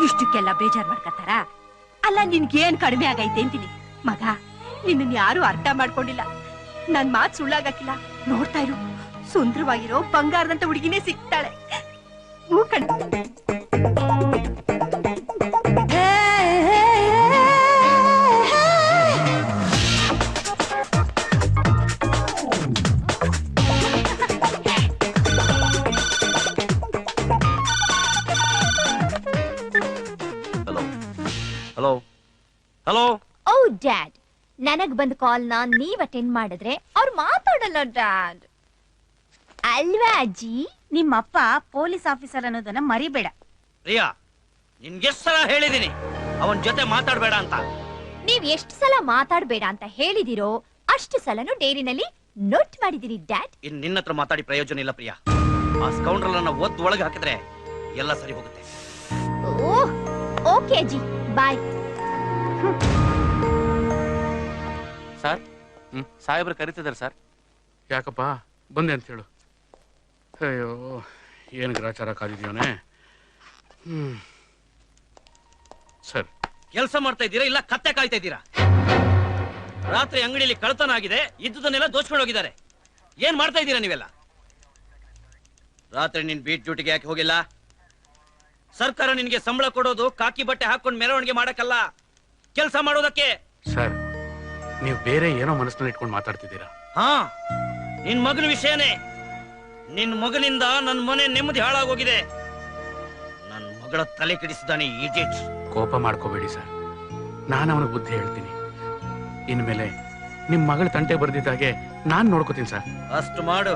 ಇಷ್ಟಕ್ಕೆಲ್ಲ ಬೇಜಾರ್ ಮಾಡ್ಕತ್ತಾರ? ಅಲ್ಲ, ನಿನ್ಗೇನ್ ಕಡಿಮೆ ಆಗೈತೆ ಅಂತೀನಿ. ಮಗ, ನಿನ್ನ ಯಾರು ಅರ್ಥ ಮಾಡ್ಕೊಂಡಿಲ್ಲ. ನನ್ ಮಾತ್ ಸುಳ್ಳಾಗಕ್ಕಿಲ್ಲ. ನೋಡ್ತಾ ಇರು, ಸುಂದರವಾಗಿರೋ ಬಂಗಾರದಂತ ಹುಡುಗಿನೇ ಸಿಗ್ತಾಳೆ. Hello hello. ಓ ಡ್ಯಾಡ್, ನನಗ್ ಬಂದ ಕಾಲ್ ನ ನೀವ್ ಅಟೆಂಡ್ ಮಾಡಿದ್ರೆ ಅವ್ರು ಮಾತಾಡಲ್ಲ ಡ್ಯಾಡ್. ಅಲ್ವಾ ಅಜ್ಜಿ? ನಿಮ್ಮಪ್ಪ ಪೊಲೀಸ್ ಆಫೀಸರ್ ಅನ್ನೋದನ್ನ ಮರಿಬೇಡ. ಪ್ರಿಯಾ, ನಿನ್ಗೆಷ್ಟ್ ಸಲ ಹೇಳಿದೀನಿ ಅವನ್ ಜೊತೆ ಮಾತಾಡ್ಬೇಡ ಅಂತ. ನೀವ್ ಎಷ್ಟು ಸಲ ಮಾತಾಡ್ಬೇಡ ಅಂತ ಹೇಳಿದಿರೋ ಅಷ್ಟು ಸಲನು ಡೈರಿನಲ್ಲಿ ನೋಟ್ ಮಾಡಿದಿರಿ ಡ್ಯಾಡ್. ಇನ್ ನಿನ್ನ ಹತ್ರ ಮಾತಾಡಿ ಪ್ರಯೋಜನ ಇಲ್ಲ ಪ್ರಿಯಾ. ಆ ಸ್ಕೌಂಡ್ರಲ್ ಅನ್ನ ಒದ್ದು ಒಳಗೆ ಹಾಕಿದ್ರೆ ಎಲ್ಲ ಸರಿ ಹೋಗುತ್ತೆ. ಓಕೆ ಅಜ್ಜಿ, ಬಾಯ್. ಸರ್ ಸಾಹೇಬ್ರು ಕರಿತಿದ್ದಾರೆ ಸರ್. ಯಾಕಪ್ಪ ಬಂದೆ ಅಂತ ಹೇಳು. ಅಯ್ಯೋ ಏನು ಗ್ರಾಚಾರ ಕಾದಿದ್ಯೋನೆ. ಸರ್, ಕೆಲಸ ಮಾಡ್ತಾ ಇದ್ದೀರಾ ಇಲ್ಲ ಕತ್ತೆ ಕಾಯ್ತಾ ಇದ್ದೀರಾ? ರಾತ್ರಿ ಅಂಗಡಿಯಲ್ಲಿ ಕಳ್ಳತನ ಆಗಿದೆ, ಇದ್ದುದನ್ನೆಲ್ಲ ದೋಚ್ಕೊಂಡು ಹೋಗಿದ್ದಾರೆ. ಏನ್ ಮಾಡ್ತಾ ಇದ್ದೀರಾ ನೀವೆಲ್ಲ? ರಾತ್ರಿ ನಿನ್ ಬೀಟ್ ಡ್ಯೂಟಿಗೆ ಯಾಕೆ ಹೋಗಿಲ್ಲ? ಸರ್ಕಾರ ನಿನ್ಗೆ ಸಂಬಳ ಕೊಡೋದು ಕಾಕಿ ಬಟ್ಟೆ ಹಾಕೊಂಡು ಮೆರವಣಿಗೆ ಮಾಡಕ್ಕಲ್ಲ, ಕೆಲಸ ಮಾಡೋದಕ್ಕೆ. ಸರ್, ನೀವು ಬೇರೆ ಏನೋ ಮನಸ್ಸಿನಲ್ಲಿ ಇಟ್ಕೊಂಡು ಮಾತಾಡ್ತಿದ್ದೀರಾ. ಹಾ, ನಿನ್ ಮಗನ ವಿಷಯನೇ. ನಿನ್ ಮಗನಿಂದ ನನ್ನ ಮನೆ ನೆಮ್ಮದಿ ಹಾಳಾಗೋಗಿದೆ. ನನ್ನ ಮಗಳ ತಲೆ ಕೆಡಿಸಿದಾನೆ ಈಜಿಟ್. ಕೋಪ ಮಾಡ್ಕೋಬೇಡಿ ಸರ್, ನಾನು ಅವನಿಗೆ ಬುದ್ಧಿ ಹೇಳ್ತೀನಿ. ಇನ್ಮೇಲೆ ನಿಮ್ ಮಗಳ ತಂಟೆ ಬರ್ದಿದ್ದಾಗೆ ನಾನ್ ನೋಡ್ಕೋತೀನಿ ಸರ್. ಅಷ್ಟು ಮಾಡು.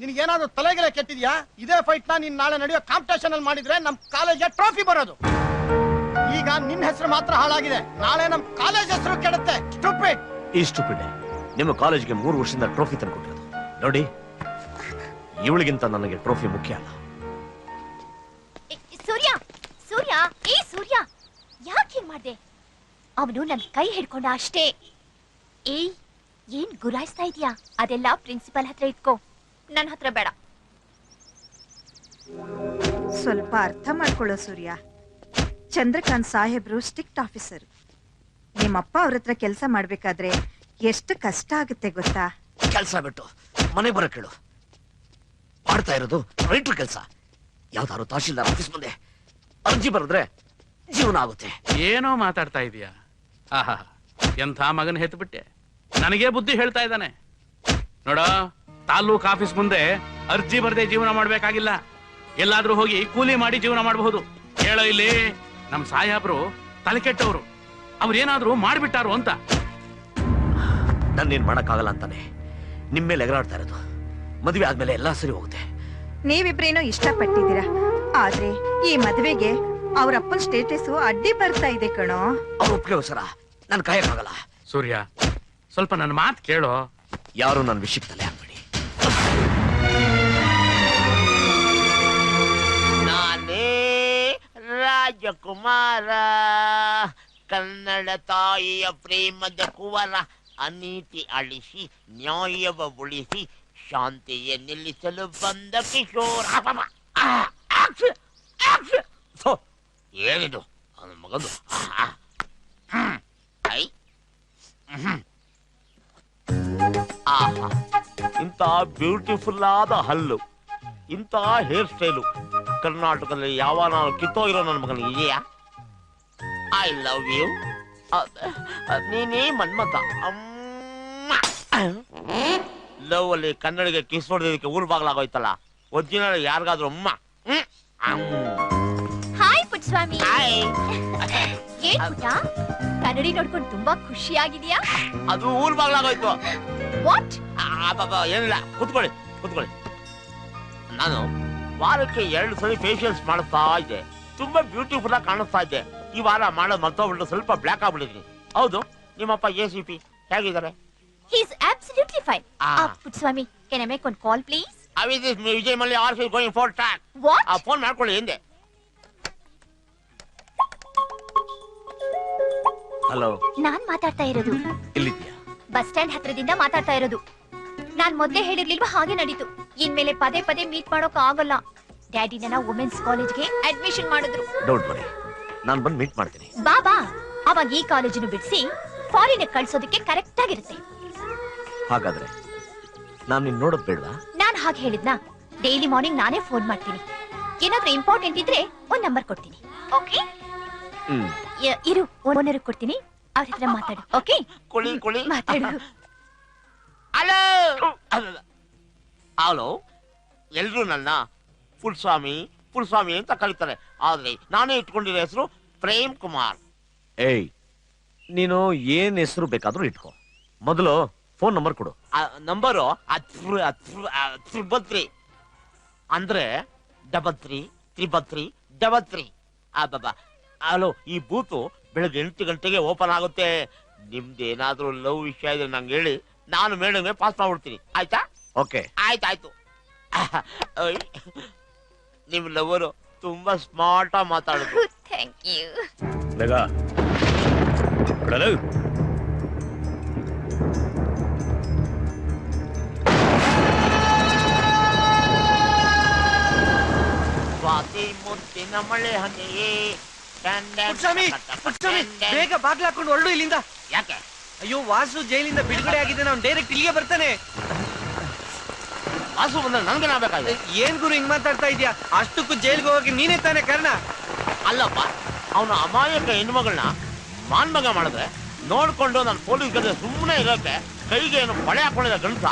ನಿನಗೇನಾದ್ರೂ ತಲೆಗೆಲೆ ಕೆಟ್ಟಿದ್ಯಾ? ಇದೇ ಫೈಟ್ ನ ನೀನ್ ನಾಳೆ ನಡೆಯೋ ಕಾಂಪಿಟೇಷನ್ ಅಲ್ಲಿ ಮಾಡಿದ್ರೆ ನಮ್ ಕಾಲೇಜ್ ಟ್ರೋಫಿ ಬರೋದು. ಈಗ ನಿನ್ನ ಹೆಸರು ಮಾತ್ರ ಹಾಳಾಗಿದೆ, ನಾಳೆ ನಮ್ ಕಾಲೇಜ್ ಹೆಸರು ಕೆಡುತ್ತೆ. ಸ್ಟುಪಿಡ್. ಈ ಸ್ಟುಪಿಡ್ ನಿಮ್ಮ ಕಾಲೇಜ್ಗೆ 3 ವರ್ಷದಿಂದ ಟ್ರೋಫಿ ತಂದ್ಕೊಟ್ಟಿರೋದು ನೋಡಿ. ಇವಳಿಗಿಂತ ನನಗೆ ಟ್ರೋಫಿ ಮುಖ್ಯ ಅಲ್ಲ. ಸೂರ್ಯ, ಸೂರ್ಯ, ಏ ಸೂರ್ಯ, ಯಾಕೆ ಹೀಗ್ ಮಾಡ್ದೆ? ಅವನು ನನ್ ಕೈ ಹಿಡ್ಕೊಂಡ ಅಷ್ಟೇ. ಏಯ್, ಏನ್ ಗುರಾಯಿಸ್ತಾ ಇದೀಯಾ? ಅದೆಲ್ಲ ಪ್ರಿನ್ಸಿಪಲ್ ಹತ್ರ ಇಟ್ಕೋ, ನನ್ನ ಹತ್ರ ಬೇಡ. ಸ್ವಲ್ಪ ಅರ್ಥ ಮಾಡ್ಕೊಳ್ಳೋ ಸೂರ್ಯ. ಚಂದ್ರಕಾಂತ್ ಸಾಹೇಬ್ರು ಸ್ಟ್ರಿಕ್ಟ್ ಆಫೀಸರ್. ನಿಮ್ಮಪ್ಪ ಅವ್ರ ಹತ್ರ ಕೆಲಸ ಮಾಡ್ಬೇಕಾದ್ರೆ ಎಷ್ಟು ಕಷ್ಟ ಆಗುತ್ತೆ ಗೊತ್ತಾ? ಕೆಲಸ ಬಿಟ್ಟು ಮನೆ ಬರ ಕೇಳು. ಮಾಡ್ತಾ ಇರೋದು ರೈಟ್ರ್ ಕೆಲಸ. ಯಾವ್ದಾದ್ರು ತಹಶೀಲ್ದಾರ್ ಆಫೀಸ್ ಮುಂದೆ ಅರ್ಜಿ ಬರೆದ್ರೆ ಜೀವನ ಆಗುತ್ತೆ. ಏನೋ ಮಾತಾಡ್ತಾ ಇದೀಯಾ? ಆಹಾ, ಎಂಥ ಮಗನ ಹೆತ್ಬಿಟ್ಟೆ. ನನಗೆ ಬುದ್ಧಿ ಹೇಳ್ತಾ ಇದ್ದಾನೆ ನೋಡ. ತಾಲೂಕ್ ಆಫೀಸ್ ಮುಂದೆ ಅರ್ಜಿ ಬರದೆ ಜೀವನ ಮಾಡ್ಬೇಕಾಗಿಲ್ಲ. ಎಲ್ಲಾದ್ರೂ ಹೋಗಿ ಕೂಲಿ ಮಾಡಿ ಜೀವನ ಮಾಡಬಹುದು. ಹೇಳೋ ಇಲ್ಲಿ ನಮ್ ಸಾಹೇಬ್ರು ತಲೆ ಕೆಟ್ಟವ್ರು. ಅವ್ರೇನಾದ್ರೂ ಮಾಡ್ಬಿಟ್ಟಾರು ಅಂತ. ನನ್ನೇನ್ ಮಾಡಕ್ಕಾಗಲ್ಲ ಅಂತಾನೆ ನಿಮ್ಮೇಲೆ ಎಗರಾಡ್ತಾ ಇರೋದು. ಮದುವೆ ಆದ್ಮೇಲೆ ಎಲ್ಲ ಸರಿ ಹೋಗುತ್ತೆ. ನೀವಿಬ್ರೇನೋ ಇಷ್ಟಪಟ್ಟಿದ್ದೀರಾ, ಆದ್ರೆ ಈ ಮದ್ವೆಗೆ ಅವ್ರ ಅಪ್ಪನ ಸ್ಟೇಟಸ್ ಅಡ್ಡಿ ಬರ್ತಾ ಇದೆ ಕಣೋ. ಅವ್ರ ಒಪ್ಪಿಗೆಗೋಸ್ಕರ ನಾನು ಕಾಯಕ್ಕಾಗಲ್ಲ. ಸೂರ್ಯ, ಸ್ವಲ್ಪ ನನ್ನ ಮಾತು ಕೇಳೋ. ಯಾರು ನನ್ನ ವಿಷಯಕ್ಕೆ ತಲೆ ಹಾಕ್ಬೇಡಿ. ನಾನೇ ರಾಜಕುಮಾರ, ಕನ್ನಡ ತಾಯಿಯ ಪ್ರೇಮದ ಕುವರ, ಅನೀತಿ ಅಳಿಸಿ ನ್ಯಾಯವ ಉಳಿಸಿ ಶಾಂತಿಯ ನಿಲ್ಲಿಸಲು ಬಂದ ಕಿಶೋರ. ಏನಿದು ಅವನ ಮಗದು? ಆಹಾ, ಇಂಥ ಬ್ಯೂಟಿಫುಲ್ ಆದ ಹಲ್ಲು, ಇಂಥ ಹೇರ್ ಸ್ಟೈಲು ಕರ್ನಾಟಕದಲ್ಲಿ ಯಾವ ನಾನು ಕಿತ್ತೋಗಿರೋ ನನ್ನ ಮಗನಿಗೆ ಇದೆಯಾ? I love you. ನೀನೇ ಮನ್ಮತ. ಲವ್ ಅಲ್ಲಿ ಕನ್ನಡಿಗೆ ಕಿಸ್ ಹೊಡೆದಕ್ಕೆ ಊರ್ ಬಾಗ್ಲಾಗೋಯ್ತಲ್ಲ. ಒರಿಜಿನಲ್ ಯಾರಿಗಾದ್ರೂ ಅಮ್ಮ. ಹಾಯ್ ಪುಟ್ಸ್ವಾಮಿ. ಹಾಯ್. ಏನ್ ಪುಟ್ಟ, ಕನ್ನಡಿ ನೋಡ್ಕೊಂಡು ತುಂಬಾ ಖುಷಿಯಾಗಿದ್ಯಾ? ಅದು ಊರ್ ಬಾಗ್ಲಾಗೋಯ್ತು. ವಾಟ್? ಏನಿಲ್ಲ, ಕೂತ್ಕೊಳ್ಳಿ ಕೂತ್ಕೊಳ್ಳಿ. ನಾನು ವಾರಕ್ಕೆ 2 ಸಲ ಫೇಶಿಯಲ್ಸ್ ಮಾಡಿಸ್ತಾ ಇದ್ದೆ. ತುಂಬಾ ಬ್ಯೂಟಿಫುಲ್ ಆಗಿ ಕಾಣಿಸ್ತಾ ಇದ್ದೆ. ಈ ವಾರ ಮಾಡೋದು ಮರ್ತೋಗ್ಬಿಟ್ಟು ಸ್ವಲ್ಪ ಬ್ಲ್ಯಾಕ್ ಆಗ್ಬಿಟ್ಟಿದ್ದೀನಿ. ಹೌದು, ನಿಮ್ಮಪ್ಪ ACP ಹೇಗಿದ್ದಾರೆ? He is absolutely fine. Puttaswamy, can I make one call please? Vijay Mallya are going for track. What? Phone ಮಾಡ್ಕೊಳ್ಳಿ ಹಿಂದೆ. ಹಲೋ, ನಾನ್ ಮಾತಾಡ್ತಾ ಇರೋದು. ಎಲ್ಲಿದ್ಯಾ? ಬಸ್ ಸ್ಟ್ಯಾಂಡ್ ಹತ್ರದಿಂದ ಮಾತಾಡ್ತಾ ಇರೋದು. ನಾನ್ ಮೊದ್ಲೇ ಹೇಳಿರ್ಲಿಲ್ವಾ, ಹಾಗೆ ನಡೀತು. ಇನ್ಮೇಲೆ ಪದೇ ಪದೇ ಮೀಟ್ ಮಾಡೋಕ್ ಆಗಲ್ಲ. ಡ್ಯಾಡಿ ನನ್ನ ವುಮೆನ್ಸ್ ಕಾಲೇಜ್ಗೆ ಅಡ್ಮಿಷನ್ ಮಾಡಿದ್ರು. ಡೋಂಟ್ ವರಿ, ನಾನು ಬಂದು ಮೀಟ್ ಮಾಡ್ತೀನಿ. ಬಾಬಾ, ಅವಾಗ ಈ ಕಾಲೇಜನ್ನು ಬಿಡಿಸಿ ಫಾರಿನ್ ಕಳ್ಸೋದಕ್ಕೆ ಕರೆಕ್ಟ್ ಆಗಿರುತ್ತೆ. ಹಾಗಾದ್ರೆ ನಾನು ನಿನ್ ನೋಡೋದ್ ಬೇಡವಾ? ನಾನ್ ಹಾಗೆ ಹೇಳಿದ್ನಾ? ಡೈಲಿ ಮಾರ್ನಿಂಗ್ ನಾನೇ ಫೋನ್ ಮಾಡ್ತೀನಿ. ಏನಾದ್ರೂ ಇಂಪಾರ್ಟೆಂಟ್ ಇದ್ರೆ ಒಂದ್ ನಂಬರ್ ಕೊಡ್ತೀನಿ. ಓಕೆ? ಇರು, ಓನರ್ ಕೊಡ್ತೀನಿ, ಅವ್ರ ಹತ್ರ ಮಾತಾಡು. ಓಕೆ? ಕುಳಿ ಕುಳಿ ಮಾತಾಡು. Hello hello. ಎಲ್ರು ನನ್ನ ಪುಲ್ಸ್ವಾಮಿ ಅಂತ ಕರೀತಾರೆ. ಆದ್ರೆ ನಾನೇ ಇಟ್ಕೊಂಡಿರೋ ಹೆಸರು ಪ್ರೇಮ್ ಕುಮಾರ್. ಏಯ್, ನೀನು ಏನ್ ಹೆಸರು ಬೇಕಾದ್ರೂ ಇಟ್ಕೋ, ಮೊದಲು ಫೋನ್ ನಂಬರ್ ಕೊಡು. ನಂಬರು 333 ಅಂದ್ರೆ 333333. ಹಲೋ, ಈ ಬೂತು ಬೆಳಗ್ಗೆ 8 ಗಂಟೆಗೆ ಓಪನ್ ಆಗುತ್ತೆ. ನಿಮ್ದೇನಾದ್ರೂ ಲವ್ ವಿಷಯ ಇದ್ರೆ ನಂಗೆ ಹೇಳಿ, ನಾನು ಮೇಡಮ್ಗೆ ಪಾಸ್ ಮಾಡ್ಬಿಡ್ತೀನಿ. ಆಯ್ತಾ? ಓಕೆ, ಆಯ್ತಾಯ್ತು. ನಿಮ್ ಲವರು ತುಂಬಾ ಸ್ಮಾರ್ಟ್ ಆಗಿ ಮಾತಾಡುದು. Thank you. ಸ್ವಾತಿ ಮುತ್ತಿನ ಮಳೆ ಹನಿಯೇ. ಪುಟ್ಸ್ವಾಮಿ, ಬೇಗ ಬಾಗ್ಲ ಹಾಕೊಂಡು ಹೊರಡು ಇಲ್ಲಿಂದ. ಯಾಕೆ? ಅಯ್ಯೋ, ವಾಸು ಜೈಲಿಂದ ಬಿಡುಗಡೆ ಆಗಿದ್ದಾನೆ, ಅವ್ನು ಡೈರೆಕ್ಟ್ ಇಲ್ಲಿಗೆ ಬರ್ತಾನೆ. ವಾಸು ಬಂದ್ರೆ ನನ್ಗೆ ನಾಬೇಕಾಗಿದೆ. ಏನ್ ಗುರು ಹಿಂಗ್ ಮಾತಾಡ್ತಾ ಇದ್ಯಾ? ಅಷ್ಟಕ್ಕೂ ಜೈಲ್ಗೆ ಹೋಗಿ ನೀನೇ ತಾನೇ ಕಾರಣ. ಅಲ್ಲಪ್ಪ, ಅವನ ಅಮಾಯಕ ಹೆಣ್ಮಗಳನ್ನ ಮಾನ್ಮಗ ಮಾಡಿದ್ರೆ ನೋಡ್ಕೊಂಡು ನಾನು ಪೊಲೀಸ್ ಗದೆ ಸುಮ್ಮನೆ ಇರೋಕೆ ಕೈಗೆ ಏನು ಬಳೆ ಹಾಕೊಂಡಿದ್ದ ಗಂಡಸ.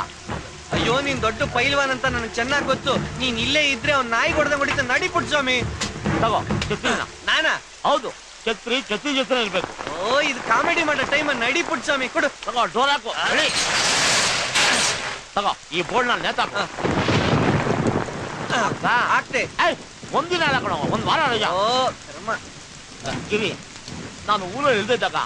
ಅಯ್ಯೋ, ನೀನ್ ದೊಡ್ಡ ಪೈಲ್ವಾನ್ ಅಂತ ನನಗೆ ಚೆನ್ನಾಗ್ ಗೊತ್ತು. ನೀನ್ ಇಲ್ಲೇ ಇದ್ರೆ ಅವ್ನ್ ನಾಯಿ ಹೊಡೆದ ಹೊಡಿತ. ನಡಿ ಪುಟ್ಸ್ವಾಮಿ. ತಗೋ ಛತ್ರಿನ. ನಾನಾ? ಹೌದು, ಛತ್ರಿ ಜೊತೆ ಇರ್ಬೇಕು. ಓ, ಇದು ಕಾಮಿಡಿ ಮಾಡೋ ಟೈಮ್. ನಡಿ ಪುಟ್ಸ್ವಾಮಿ, ಕೊಡು. ತಗೋ, ಡೋರ್ ಹಾಕು. ತಗೋ, ಈ ಬೋರ್ಡ್ ನಲ್ಲಿ ನೇತಾಕು. ಆಗ್ತೆ. ಒಂದಿನ ಹಾಕೋಣ, ಒಂದ್ ವಾರ ರಜಾ. ಓ ಕರ್ಮ. ಗಿರಿ, ನಾನು ಊರಲ್ಲಿ ಇಲ್ದಿದ್ದಾಗ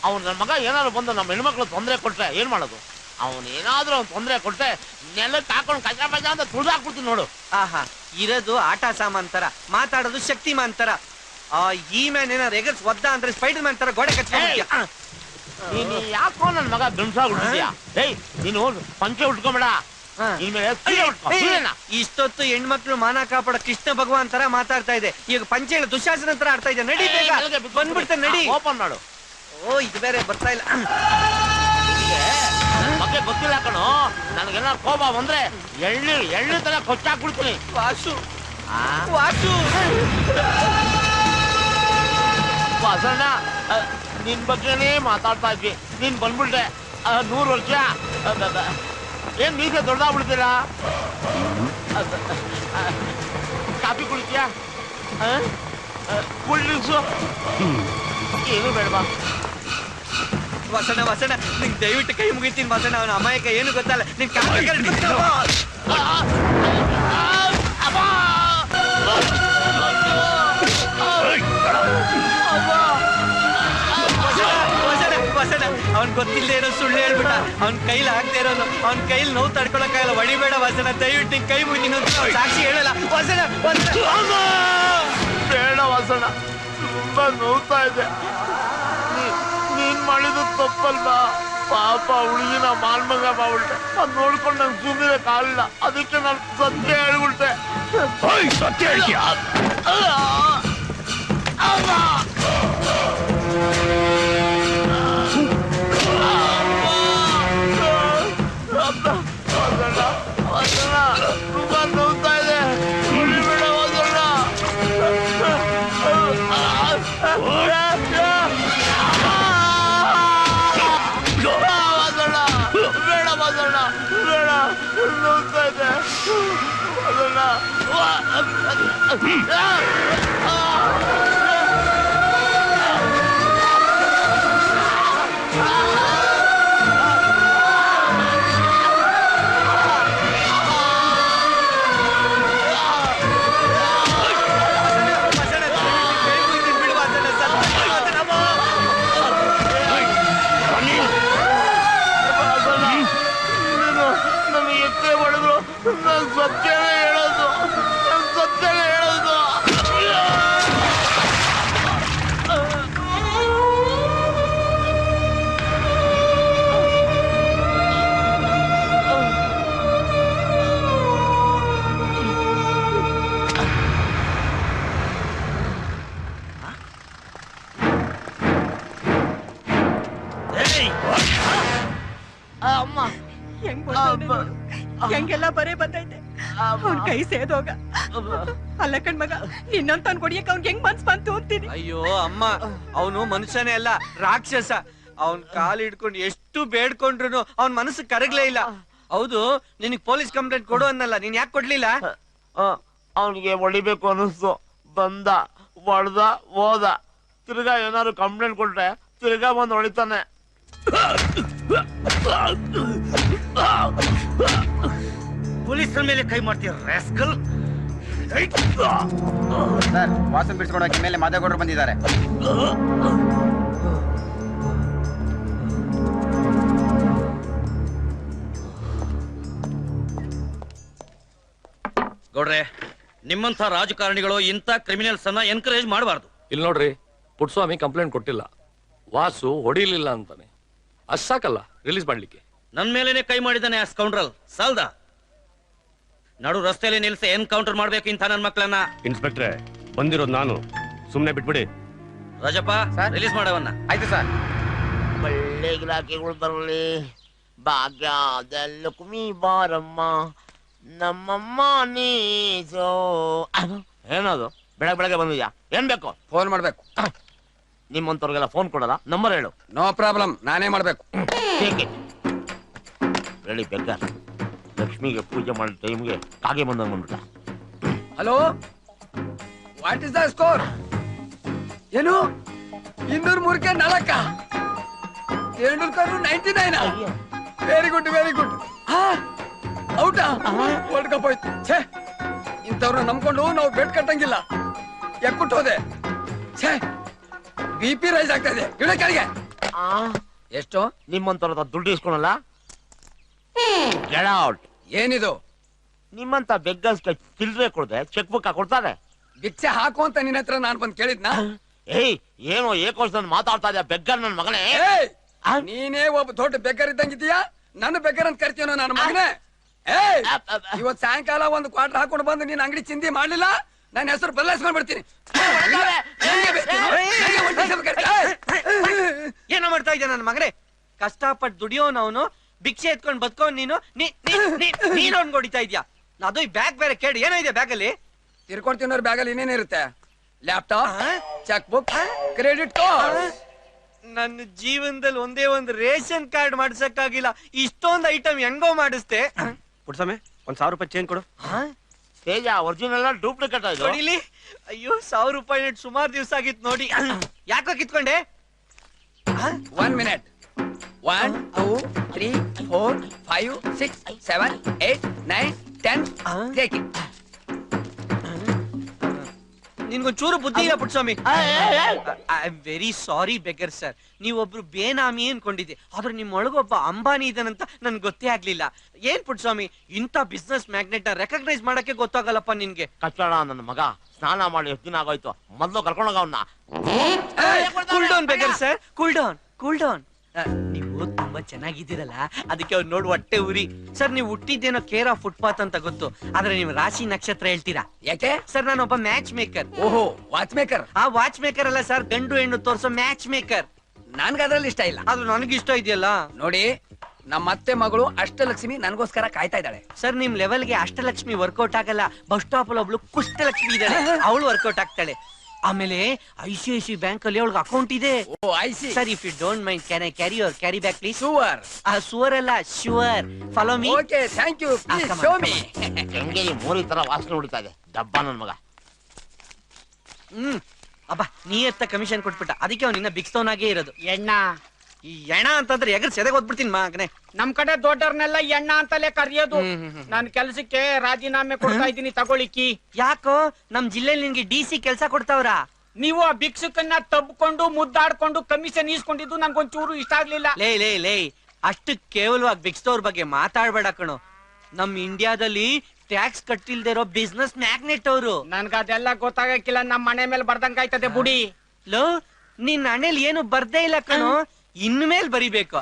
ಅವ್ನು ನನ್ನ ಮಗ ಏನಾದ್ರು ಬಂದು ನಮ್ಮ ಹೆಣ್ಮಕ್ಳು ತೊಂದರೆ ಕೊಟ್ರೆ ಏನ್ ಮಾಡೋದು? ಅವನು ಏನಾದ್ರೂ ಅವ್ನು ತೊಂದರೆ ಕೊಟ್ರೆ ನೆಲಕ್ಕೆ ಹಾಕೊಂಡು ಕಜ ಬಜ ಅಂತ ತುಳಿದು ಹಾಕ್ಬಿಡ್ತೀನಿ ನೋಡು. ಆಹಾ, ಇರೋದು ಆಟ ಸಾಮಾನ್ ತರ, ಮಾತಾಡೋದು ಶಕ್ತಿಮಾನ್ ತರ. ಈ ಮ್ಯಾನ್ ಏನಾದ್ರು ಎಗರ್ಸ್ ಒದ್ದ ಅಂದ್ರೆ ಸ್ಪೈಡರ್ ಮ್ಯಾನ್ ತರ ಗೋಡೆ ಕಟ್ಕೊಂಡ್ಬಿಡ್ತೀಯ. ನೀನು ಯಾಕೋ ನನ್ನ ಮಗ ಗಂಡಸಾಗ್ಬಿಡ್ತೀಯ? ಏಯ್, ನೀನು ಪಂಚೆ ಉಟ್ಕೊಂಬೇಡ. ಇಷ್ಟೊತ್ತು ಹೆಣ್ಮಕ್ಳು ಮಾನ ಕಾಪಾಡ ಕೃಷ್ಣ ಭಗವಾನ್ ತರ ಮಾತಾಡ್ತಾ ಇದೆ. ಈಗ ಪಂಚೆಗಳ ದುಶಾಸನ ತರ ಆಡ್ತಾ ಇದೆ. ನಡಿ ಬೇಗ, ಬಂದ್ಬಿಡ್ತೆ. ನಡಿ, ಓಪನ್ ಮಾಡು. ಓ, ಇದು ಬೇರೆ ಬರ್ತಾ ಇಲ್ಲ. ಬಗ್ಗೆ ಗೊತ್ತಿಲ್ಲ ಕಣೋ, ನನಗೆಲ್ಲ ಕೋಪ ಬಂದ್ರೆ ಎಳ್ಳಿ ತರ ಕೊಚ್ಚಾಕ್ಬಿಡ್ತೀನಿ. ವಾಸು, ವಾಸು, ವಾಸಣ್ಣ, ನಿನ್ ಬಗ್ಗೆನೇ ಮಾತಾಡ್ತಾ ಇದ್ವಿ. ನೀನ್ ಬಂದ್ಬಿಟ್ಟೆ. 100 ವರ್ಷ ಏನ್ ಮೀಸೆ ದೊಡ್ಡದಾಗ್ಬಿಡ್ತೀರಾ? ಕಾಫಿ ಕುಡಿತೀಯಾ? ಕೂಲ್ ಡ್ರಿಂಕ್ಸು ಏನು ಬೇಡವಾ? ವಸಣ, ನಿಂಗೆ ದಯವಿಟ್ಟು ಕೈ ಮುಗಿತೀನಿ ವಸಣ. ಅವನ ಅಮಾಯಕ ಏನು ಗೊತ್ತಲ್ಲ. ನಿನ್ ಕಾಫಿ ಅವ್ನ್ ಗೊತ್ತಿಲ್ಲದೆ ಇರೋ ಸುಳ್ಳು ಹೇಳ್ಬಿಟ್ಟ. ಅವ್ನ ಕೈಲಿ ಆಗ್ತಾ ಇರೋನು, ಅವ್ನ ಕೈಲಿ ನೋವು ತಡ್ಕೊಳಕ್ಕಾಗಲ್ಲ. ಹೊಡಿಬೇಡ ವಾಸನ, ದಯವಿಟ್ಟು ನಿನ್ ಕೈ ಮುಗಿತೀನಿ ಅಂತ ಸಾಕ್ಷಿ ಹೇಳಲ್ಲ. ವಾಸನ ಬೇಡ ವಾಸಣ್ಣ, ತುಂಬಾ ನೋವ್ತಾ ಇದೆ. ನೀನ್ ಮಾಡಿದ್ದು ತಪ್ಪಲ್ವಾ? ಪಾಪ ಹುಡುಗಿನ ಮಾಲ್ಮಗ ಮಾಡ್ಬಿಟ್ಟೆ. ಅದ್ ನೋಡ್ಕೊಂಡು ನಂಗೆ ಸುಮ್ಮನಿರಕ್ಕಾಗಲಿಲ್ಲ. ಅದಕ್ಕೆ ನಾನು ಸತ್ಯ ಹೇಳ್ಬಿಟ್ಟೆ. ಸತ್ಯ ಹೇಳ್ತೀಯ? ತುಂಬಾ ನೋವ್ತಾ ಇದೆ. ಹೊಡಿಬೇಡ ವಾಸಣ್ಣ. ಬೇಡ ವಾಸಣ್ಣ, ಬೇಡ, ನೋವ್ತಾ ಇದೆ ವಾಸಣ್ಣ. ನಮಗೆ ಎತ್ತೆ ಹೊಡೆದ್ರು, ನಾನು ಸತ್ಯನೇ ಹೇಳೋದು, ನಾನು ಸತ್ಯನೇ ಹೇಳೋದು. ಅಮ್ಮ, ಹೆಂಗೆಲ್ಲ ಬರೇ ಬಂದೈತೆ. ಅವ್ನ್ ಕೈ ಸೇದೋಗ ಅಲ್ಲ ಕಣ್ಮಗ, ನಿನ್ನಂತ ಕೊಡಿಯಕ್ ಅವ್ನ್ ಹೆಂಗ್ ಮನ್ಸ್ ಬಂತು ಅಂತೀನಿ. ಅಯ್ಯೋ ಅಮ್ಮ, ಅವನು ಮನುಷ್ಯನೇ ಅಲ್ಲ, ರಾಕ್ಷಸ. ಅವನ್ ಕಾಲ್ ಹಿಡ್ಕೊಂಡು ಎಷ್ಟು ಬೇಡ್ಕೊಂಡ್ರು ಅವನ್ ಮನಸ್ಸು ಕರಗ್ಲೇ ಇಲ್ಲ. ಹೌದು, ನಿನಗ್ ಪೊಲೀಸ್ ಕಂಪ್ಲೇಂಟ್ ಕೊಡು ಅನ್ನಲ್ಲ, ನೀನ್ ಯಾಕೆ ಕೊಡ್ಲಿಲ್ಲ? ಅವನಿಗೆ ಹೊಡಿಬೇಕು ಅನ್ನಿಸ್ತು, ಬಂದ, ಹೊಡ್ದ, ಹೋದ. ತಿರ್ಗಾ ಏನಾದ್ರು ಕಂಪ್ಲೇಂಟ್ ಕೊಟ್ರೆ ತಿರ್ಗಾ ಬಂದು ಹೊಡಿತಾನೆ. ಪೊಲೀಸರ ಮೇಲೆ ಕೈ ಮಾಡ್ತೀಯ ರಾಸ್ಕಲ್. ಸರ್, ವಾಸನ್ ಬಿಡಿಸ್ಕೊಡೋಕೆ ಮೇಲೆ ಮಾದೇಗೌಡರು ಬಂದಿದ್ದಾರೆ. ಗೌಡ್ರೆ, ನಿಮ್ಮಂಥ ರಾಜಕಾರಣಿಗಳು ಇಂಥ ಕ್ರಿಮಿನಲ್ಸ್ ಅನ್ನ ಎನ್ಕರೇಜ್ ಮಾಡಬಾರ್ದು. ಇಲ್ಲಿ ನೋಡ್ರಿ, ಪುಟ್ಸ್ವಾಮಿ ಕಂಪ್ಲೇಂಟ್ ಕೊಟ್ಟಿಲ್ಲ, ವಾಸು ಹೊಡಿಲಿಲ್ಲ ಅಂತಾನೆ. ಅಷ್ಟ್ ಸಾಕಲ್ಲ ರಿಲೀಸ್ ಮಾಡ್ಲಿಕ್ಕೆ. ನನ್ ಮೇಲೇನೆ ಕೈ ಮಾಡಿದಾನೆ ಆ ಸ್ಕೌಂಡ್ರಲ್. ಸಾಲ್ದ ನಡು ರಸ್ತೆಯಲ್ಲಿ ನಿಲ್ಸಿ ಎನ್ಕೌಂಟರ್ ಮಾಡ್ಬೇಕು ಇಂಥ ನನ್ ಮಕ್ಕಳನ್ನ. ಇನ್ಸ್ಪೆಕ್ಟ್ರೆ, ಬಂದಿರೋದು ನಾನು, ಸುಮ್ನೆ ಬಿಟ್ಬಿಡಿ. ರಾಜಪ್ಪ, ರಿಲೀಸ್ ಮಾಡವನ್ನ. ಆಯ್ತು ಸರ್. ಒಳ್ಳೆ ಗಿರಾಕಿಗಳು ಬರಲಿ, ಭಾಗ್ಯದಲ್ಲೂ ಕುಮಿ ಬಾರಮ್ಮ, ನಮ್ಮಮ್ಮ ನೀಸೋ. ಏನದು ಬೆಳಗ್ಗೆ ಬೆಳಗ್ಗೆ ಬಂದಿದ್ಯಾ? ಏನ್ ಬೇಕು? ಫೋನ್ ಮಾಡ್ಬೇಕು. ನಿಮ್ಮಂತವ್ರಿಗೆಲ್ಲ ಫೋನ್ ಕೊಡಲ್ಲ, ನಂಬರ್ ಹೇಳು. ನೋ ಪ್ರಾಬ್ಲಮ್, ನಾನೇ ಮಾಡ್ಬೇಕು. ಹೇಳಿ ಬೆಗ್ಗ. ಲಕ್ಷ್ಮಿಗೆ ಪೂಜೆ ಮಾಡೋ ಟೈಮ್ಗೆ ಕಾಗೆ ಬಂದಂಗ್ ಬಂದ್ಬಿಟ್ಟ. Hello, what is the score? ಏನು 203ಕ್ಕೆ 4? Tendulkar 99? Very good, very good. ಔಟಾ? ವರ್ಲ್ಡ್ ಕಪ್ ಹೋಯ್ತು. ಛೇ, ಇಂಥವ್ರನ್ನ ನಂಬ್ಕೊಂಡು ನಾವು ಬೆಟ್ ಕಟ್ಟಂಗಿಲ್ಲ. ಎಕ್ಕುಟ್ಟು ಹೋದೆ. ಛೇ, BP ರೈಸ್ ಆಗ್ತಾ ಇದೆ. ಇಡ ಕೆಳಗೆ. ಎಷ್ಟು? ನಿಮ್ಮಂತವ್ರ ದುಡ್ಡು ಇಸ್ಕೊಳಲ್ಲ. Get out. ಏನಿದು? ನಿಮ್ಮಂತ ಬೆಗ್ಗರ್ಸ್ಗೆ ಚಿಲ್ಡ್ರೆ ಕೊಡದೆ ಚೆಕ್ ಬುಕ್ ಕೊಡ್ತಾರೆ. ಭಿಕ್ಷೆ ಹಾಕು ಅಂತ ನಿನ್ನ ಹತ್ರ ನಾನು ಬಂದು ಕೇಳಿದ್ನಾ? ಏಯ್, ಏನೋ ಏಕೋಶದಲ್ಲಿ ಮಾತಾಡ್ತಾ ಇದ್ಯಾ ಬೆಗ್ಗರ್ ನನ್ ಮಗನೇ? ನೀನೇ ಒಬ್ಬ ದೊಡ್ಡ ಬೆಗ್ಗರ್ ಇದ್ದಂಗಿದೀಯಾ? ನನ್ನ ಬೆಗ್ಗರ್ ಅಂತ ಕರ್ತೀನೋ ನನ್ನ ಮಗನೇ? ಏಯ್, ಇವತ್ ಸಾಯಂಕಾಲ ಒಂದು ಕ್ವಾರ್ಟರ್ ಹಾಕೊಂಡು ಬಂದು ನೀನ್ ಅಂಗಡಿ ಚಿಂದಿ ಮಾಡ್ಲಿಲ್ಲ, ನನ್ನ ಹೆಸರು ಬದಲಾಯಿಸ್ಕೊಂಡ್ ಬಿಡ್ತೀನಿ. ಏನೋ ಮಾಡ್ತಾ ಇದ್ಯಾ ನನ್ನ ಮಗನೇ? ಕಷ್ಟಪಟ್ಟು ದುಡಿಯೋನವನು, ಭಿಕ್ಷೆ ಎತ್ಕೊಂಡ್ ಬದುಕೋನ್ ನೀನು. ನೀನ್ ಅವ್ನ್ ಹೊಡಿತಾ ಇದ್ಯಾ? ಅದು ಈ ಬ್ಯಾಗ್ ಬೇರೆ ಕೇಳಿ. ಏನೋ ಇದೆ ಬ್ಯಾಗ್ ಅಲ್ಲಿ? ತಿರ್ಕೊಂಡ್ ತಿನ್ನೋರ್ ಬ್ಯಾಗಲ್ಲಿ ಇನ್ನೇನಿರುತ್ತೆ? Laptop, cheque book, credit card. ನನ್ನ ಜೀವನದಲ್ಲಿ ಒಂದೇ ಒಂದು ರೇಷನ್ ಕಾರ್ಡ್ ಮಾಡ್ಸಕ್ಕಾಗಿಲ್ಲ. ಇಷ್ಟೊಂದು ಐಟಮ್ ಹೆಂಗೋ ಮಾಡಿಸ್ತೆ. ಪುಟ್ಸಮೆ, 1,000 ರೂಪಾಯಿ ಚೇಂಜ್ ಕೊಡು. ತೇಜ, ಒರಿಜಿನಲ್ ಡೂಪ್ಲಿಕೇಟ್ ಆಯ್ತು. ನೋಡಿಲಿ, ಅಯ್ಯೋ 1,000 ರೂಪಾಯಿ ನೆಟ್ ಸುಮಾರು ದಿವಸ ಆಗಿತ್ತು ನೋಡಿ. ಯಾಕೋ ಕಿತ್ಕೊಂಡೆ? 1 minute. 1 2 3 4 5 6 7 8 9 10 take it. ನಿನ್ಗೊಂಚೂರು ಬುದ್ಧಿ ಇಲ್ಲ Puttaswamy. I am very sorry beggar sir. ನೀವೊಬ್ರು ಬೇನಾಮಿ ಅನ್ಕೊಂಡಿದ್ದೆ, ಆದ್ರೆ ನಿಮ್ಮೊಳಗೊಬ್ಬ ಅಂಬಾನಿ ಇದನಂತ ನನ್ಗೆ ಗೊತ್ತೇ ಆಗ್ಲಿಲ್ಲ. ಏನ್ ಪುಟ್ಸ್ವಾಮಿ, ಇಂಥ ಬಿಸ್ನೆಸ್ ಮ್ಯಾಗ್ನೆಟ್ ರೆಕಗ್ನೈಸ್ ಮಾಡಕ್ಕೆ ಗೊತ್ತಾಗಲ್ಲಪ್ಪ ನಿನ್ಗೆ. ಕಚ್ಚಡ ನನ್ನ ಮಗ ಸ್ನಾನ ಮಾಡಿ ಎಷ್ಟು ದಿನ ಆಗೋಯ್ತು, ಮೊದ್ಲು ಕರ್ಕೊಂಡೋಗ ಅವನ್ನ. Cool down beggar sir, cool down, cool down. ನೀವು ತುಂಬಾ ಚೆನ್ನಾಗಿದ್ದೀರಲ್ಲ, ಅದಕ್ಕೆ ಅವ್ರು ನೋಡಿ ಹೊಟ್ಟೆ ಉರಿ. ಸರ್ ನೀವು ಹುಟ್ಟಿದ್ದೇನೋ ಕೇರ್ ಆಫ್ ಫುಟ್ಪಾತ್ ಅಂತ ಗೊತ್ತು, ಆದ್ರೆ ನೀವು ರಾಶಿ ನಕ್ಷತ್ರ ಹೇಳ್ತೀರಾ. ಯಾಕೆ? ಸರ್ ನಾನೊಬ್ಬ ಮ್ಯಾಚ್ ಮೇಕರ್. ಓಹೋ, ವಾಚ್ ಮೇಕರ್. ಆ ವಾಚ್ ಮೇಕರ್ ಅಲ್ಲ ಸರ್, ಗಂಡು ಹೆಣ್ಣು ತೋರ್ಸೋ ಮ್ಯಾಚ್ ಮೇಕರ್. ನನ್ಗೆ ಅದ್ರಲ್ಲಿ ಇಷ್ಟ ಇಲ್ಲ. ಅದು ನನಗೆ ಇಷ್ಟ ಇದೆಯಲ್ಲ. ನೋಡಿ, ನಮ್ಮ ಅತ್ತೆ ಮಗಳು ಅಷ್ಟಲಕ್ಷ್ಮಿ ನನಗೋಸ್ಕರ ಕಾಯ್ತಾ ಇದ್ದಾಳೆ. ಸರ್ ನಿಮ್ ಲೆವೆಲ್ಗೆ ಅಷ್ಟಲಕ್ಷ್ಮಿ ವರ್ಕೌಟ್ ಆಗಲ್ಲ. ಬಸ್ ಸ್ಟಾಪ್ ಅಲ್ಲಿ ಒಬ್ಳು ಕುಷ್ಟಲಕ್ಷ್ಮಿ ಇದ್ದಾಳೆ, ಅವಳು ವರ್ಕೌಟ್ ಆಗ್ತಾಳೆ. ಆಮೇಲೆ ICICI ಬ್ಯಾಂಕ್ ಅಲ್ಲಿ ಅವಳಿಗೆ ಅಕೌಂಟ್ ಇದೆ. Oh I see. Sir if you don't mind can I carry your carry bag please? Sure. Sure ಅಲ್ಲ, sure. Follow me. Okay, thank you. Please come on, show come me. ಹೆಂಗೆ ಈ ಮೋರಿ ತರ ವಾಸನೆ ಹೊಡಿತಾ ಇದೆ, ಡಬ್ಬ ನನ್ ಮಗ. ಅಬ್ಬಾ, ನೀ ಎತ್ತ ಕಮಿಷನ್ ಕೊಟ್ಬಿಟ್ಟ, ಅದಕ್ಕೆ ಅವ್ನು ಇನ್ನ ಬಿಕ್ಸ್ತವನಾಗೇ ಇರೋದು. ಎಣ್ಣ ಈ ಎಣ ಅಂತಂದ್ರೆ ಎಗರ್ ಸೆದೆಗೆ ಓದ್ಬಿಡ್ತೀನಿ ಮಗನೆ. ನಮ್ ಕಡೆ ದೊಡ್ಡವ್ರನ್ನೆಲ್ಲ ಎಣ್ಣ ಅಂತಲೇ ಕರೆಯೋದು. ನಾನ್ ಕೆಲ್ಸಕ್ಕೆ ರಾಜೀನಾಮೆ ಕೊಡ್ತಾ ಇದ್ದೀನಿ, ತಗೊಳಿಕ್ಕಿ. ಯಾಕೋ ನಮ್ ಜಿಲ್ಲೆಯಲ್ಲಿ ನಿನ್ಗೆ DC ಕೆಲ್ಸ ಕೊಡ್ತಾವ್ರ? ನೀವು ಆ ಭಿಕ್ಷುಕನ್ನ ತಬ್ಕೊಂಡು ಮುದ್ದಾಡ್ಕೊಂಡು ಕಮಿಷನ್ ಈಸ್ಕೊಂಡಿದ್ದು ನನ್ಗೊಂಚೂರು ಇಷ್ಟ ಆಗ್ಲಿಲ್ಲ. ಲೇ ಅಷ್ಟು ಕೇವಲವಾಗಿ ಬಿಕ್ಸ್ತವ್ರ ಬಗ್ಗೆ ಮಾತಾಡ್ಬೇಡ ಕಣೋ. ನಮ್ ಇಂಡಿಯಾದಲ್ಲಿ ಟ್ಯಾಕ್ಸ್ ಕಟ್ಟಿಲ್ದೇ ಇರೋ ಬಿಸ್ನೆಸ್ ಮ್ಯಾಗ್ನೆಟ್ ಅವರು. ನನ್ಗ ಅದೆಲ್ಲ ಗೊತ್ತಾಗಕ್ಕಿಲ್ಲ, ನಮ್ ಮನೆ ಮೇಲೆ ಬರ್ದಂಗ ಆಯ್ತದೆ ಬುಡಿ. ಲೋ, ನಿನ್ ಹಣೆಲ್ ಏನು ಬರ್ದೇ ಇಲ್ಲ ಕಣೋ, ಇನ್ಮೇಲ್ ಬರಿಬೇಕು.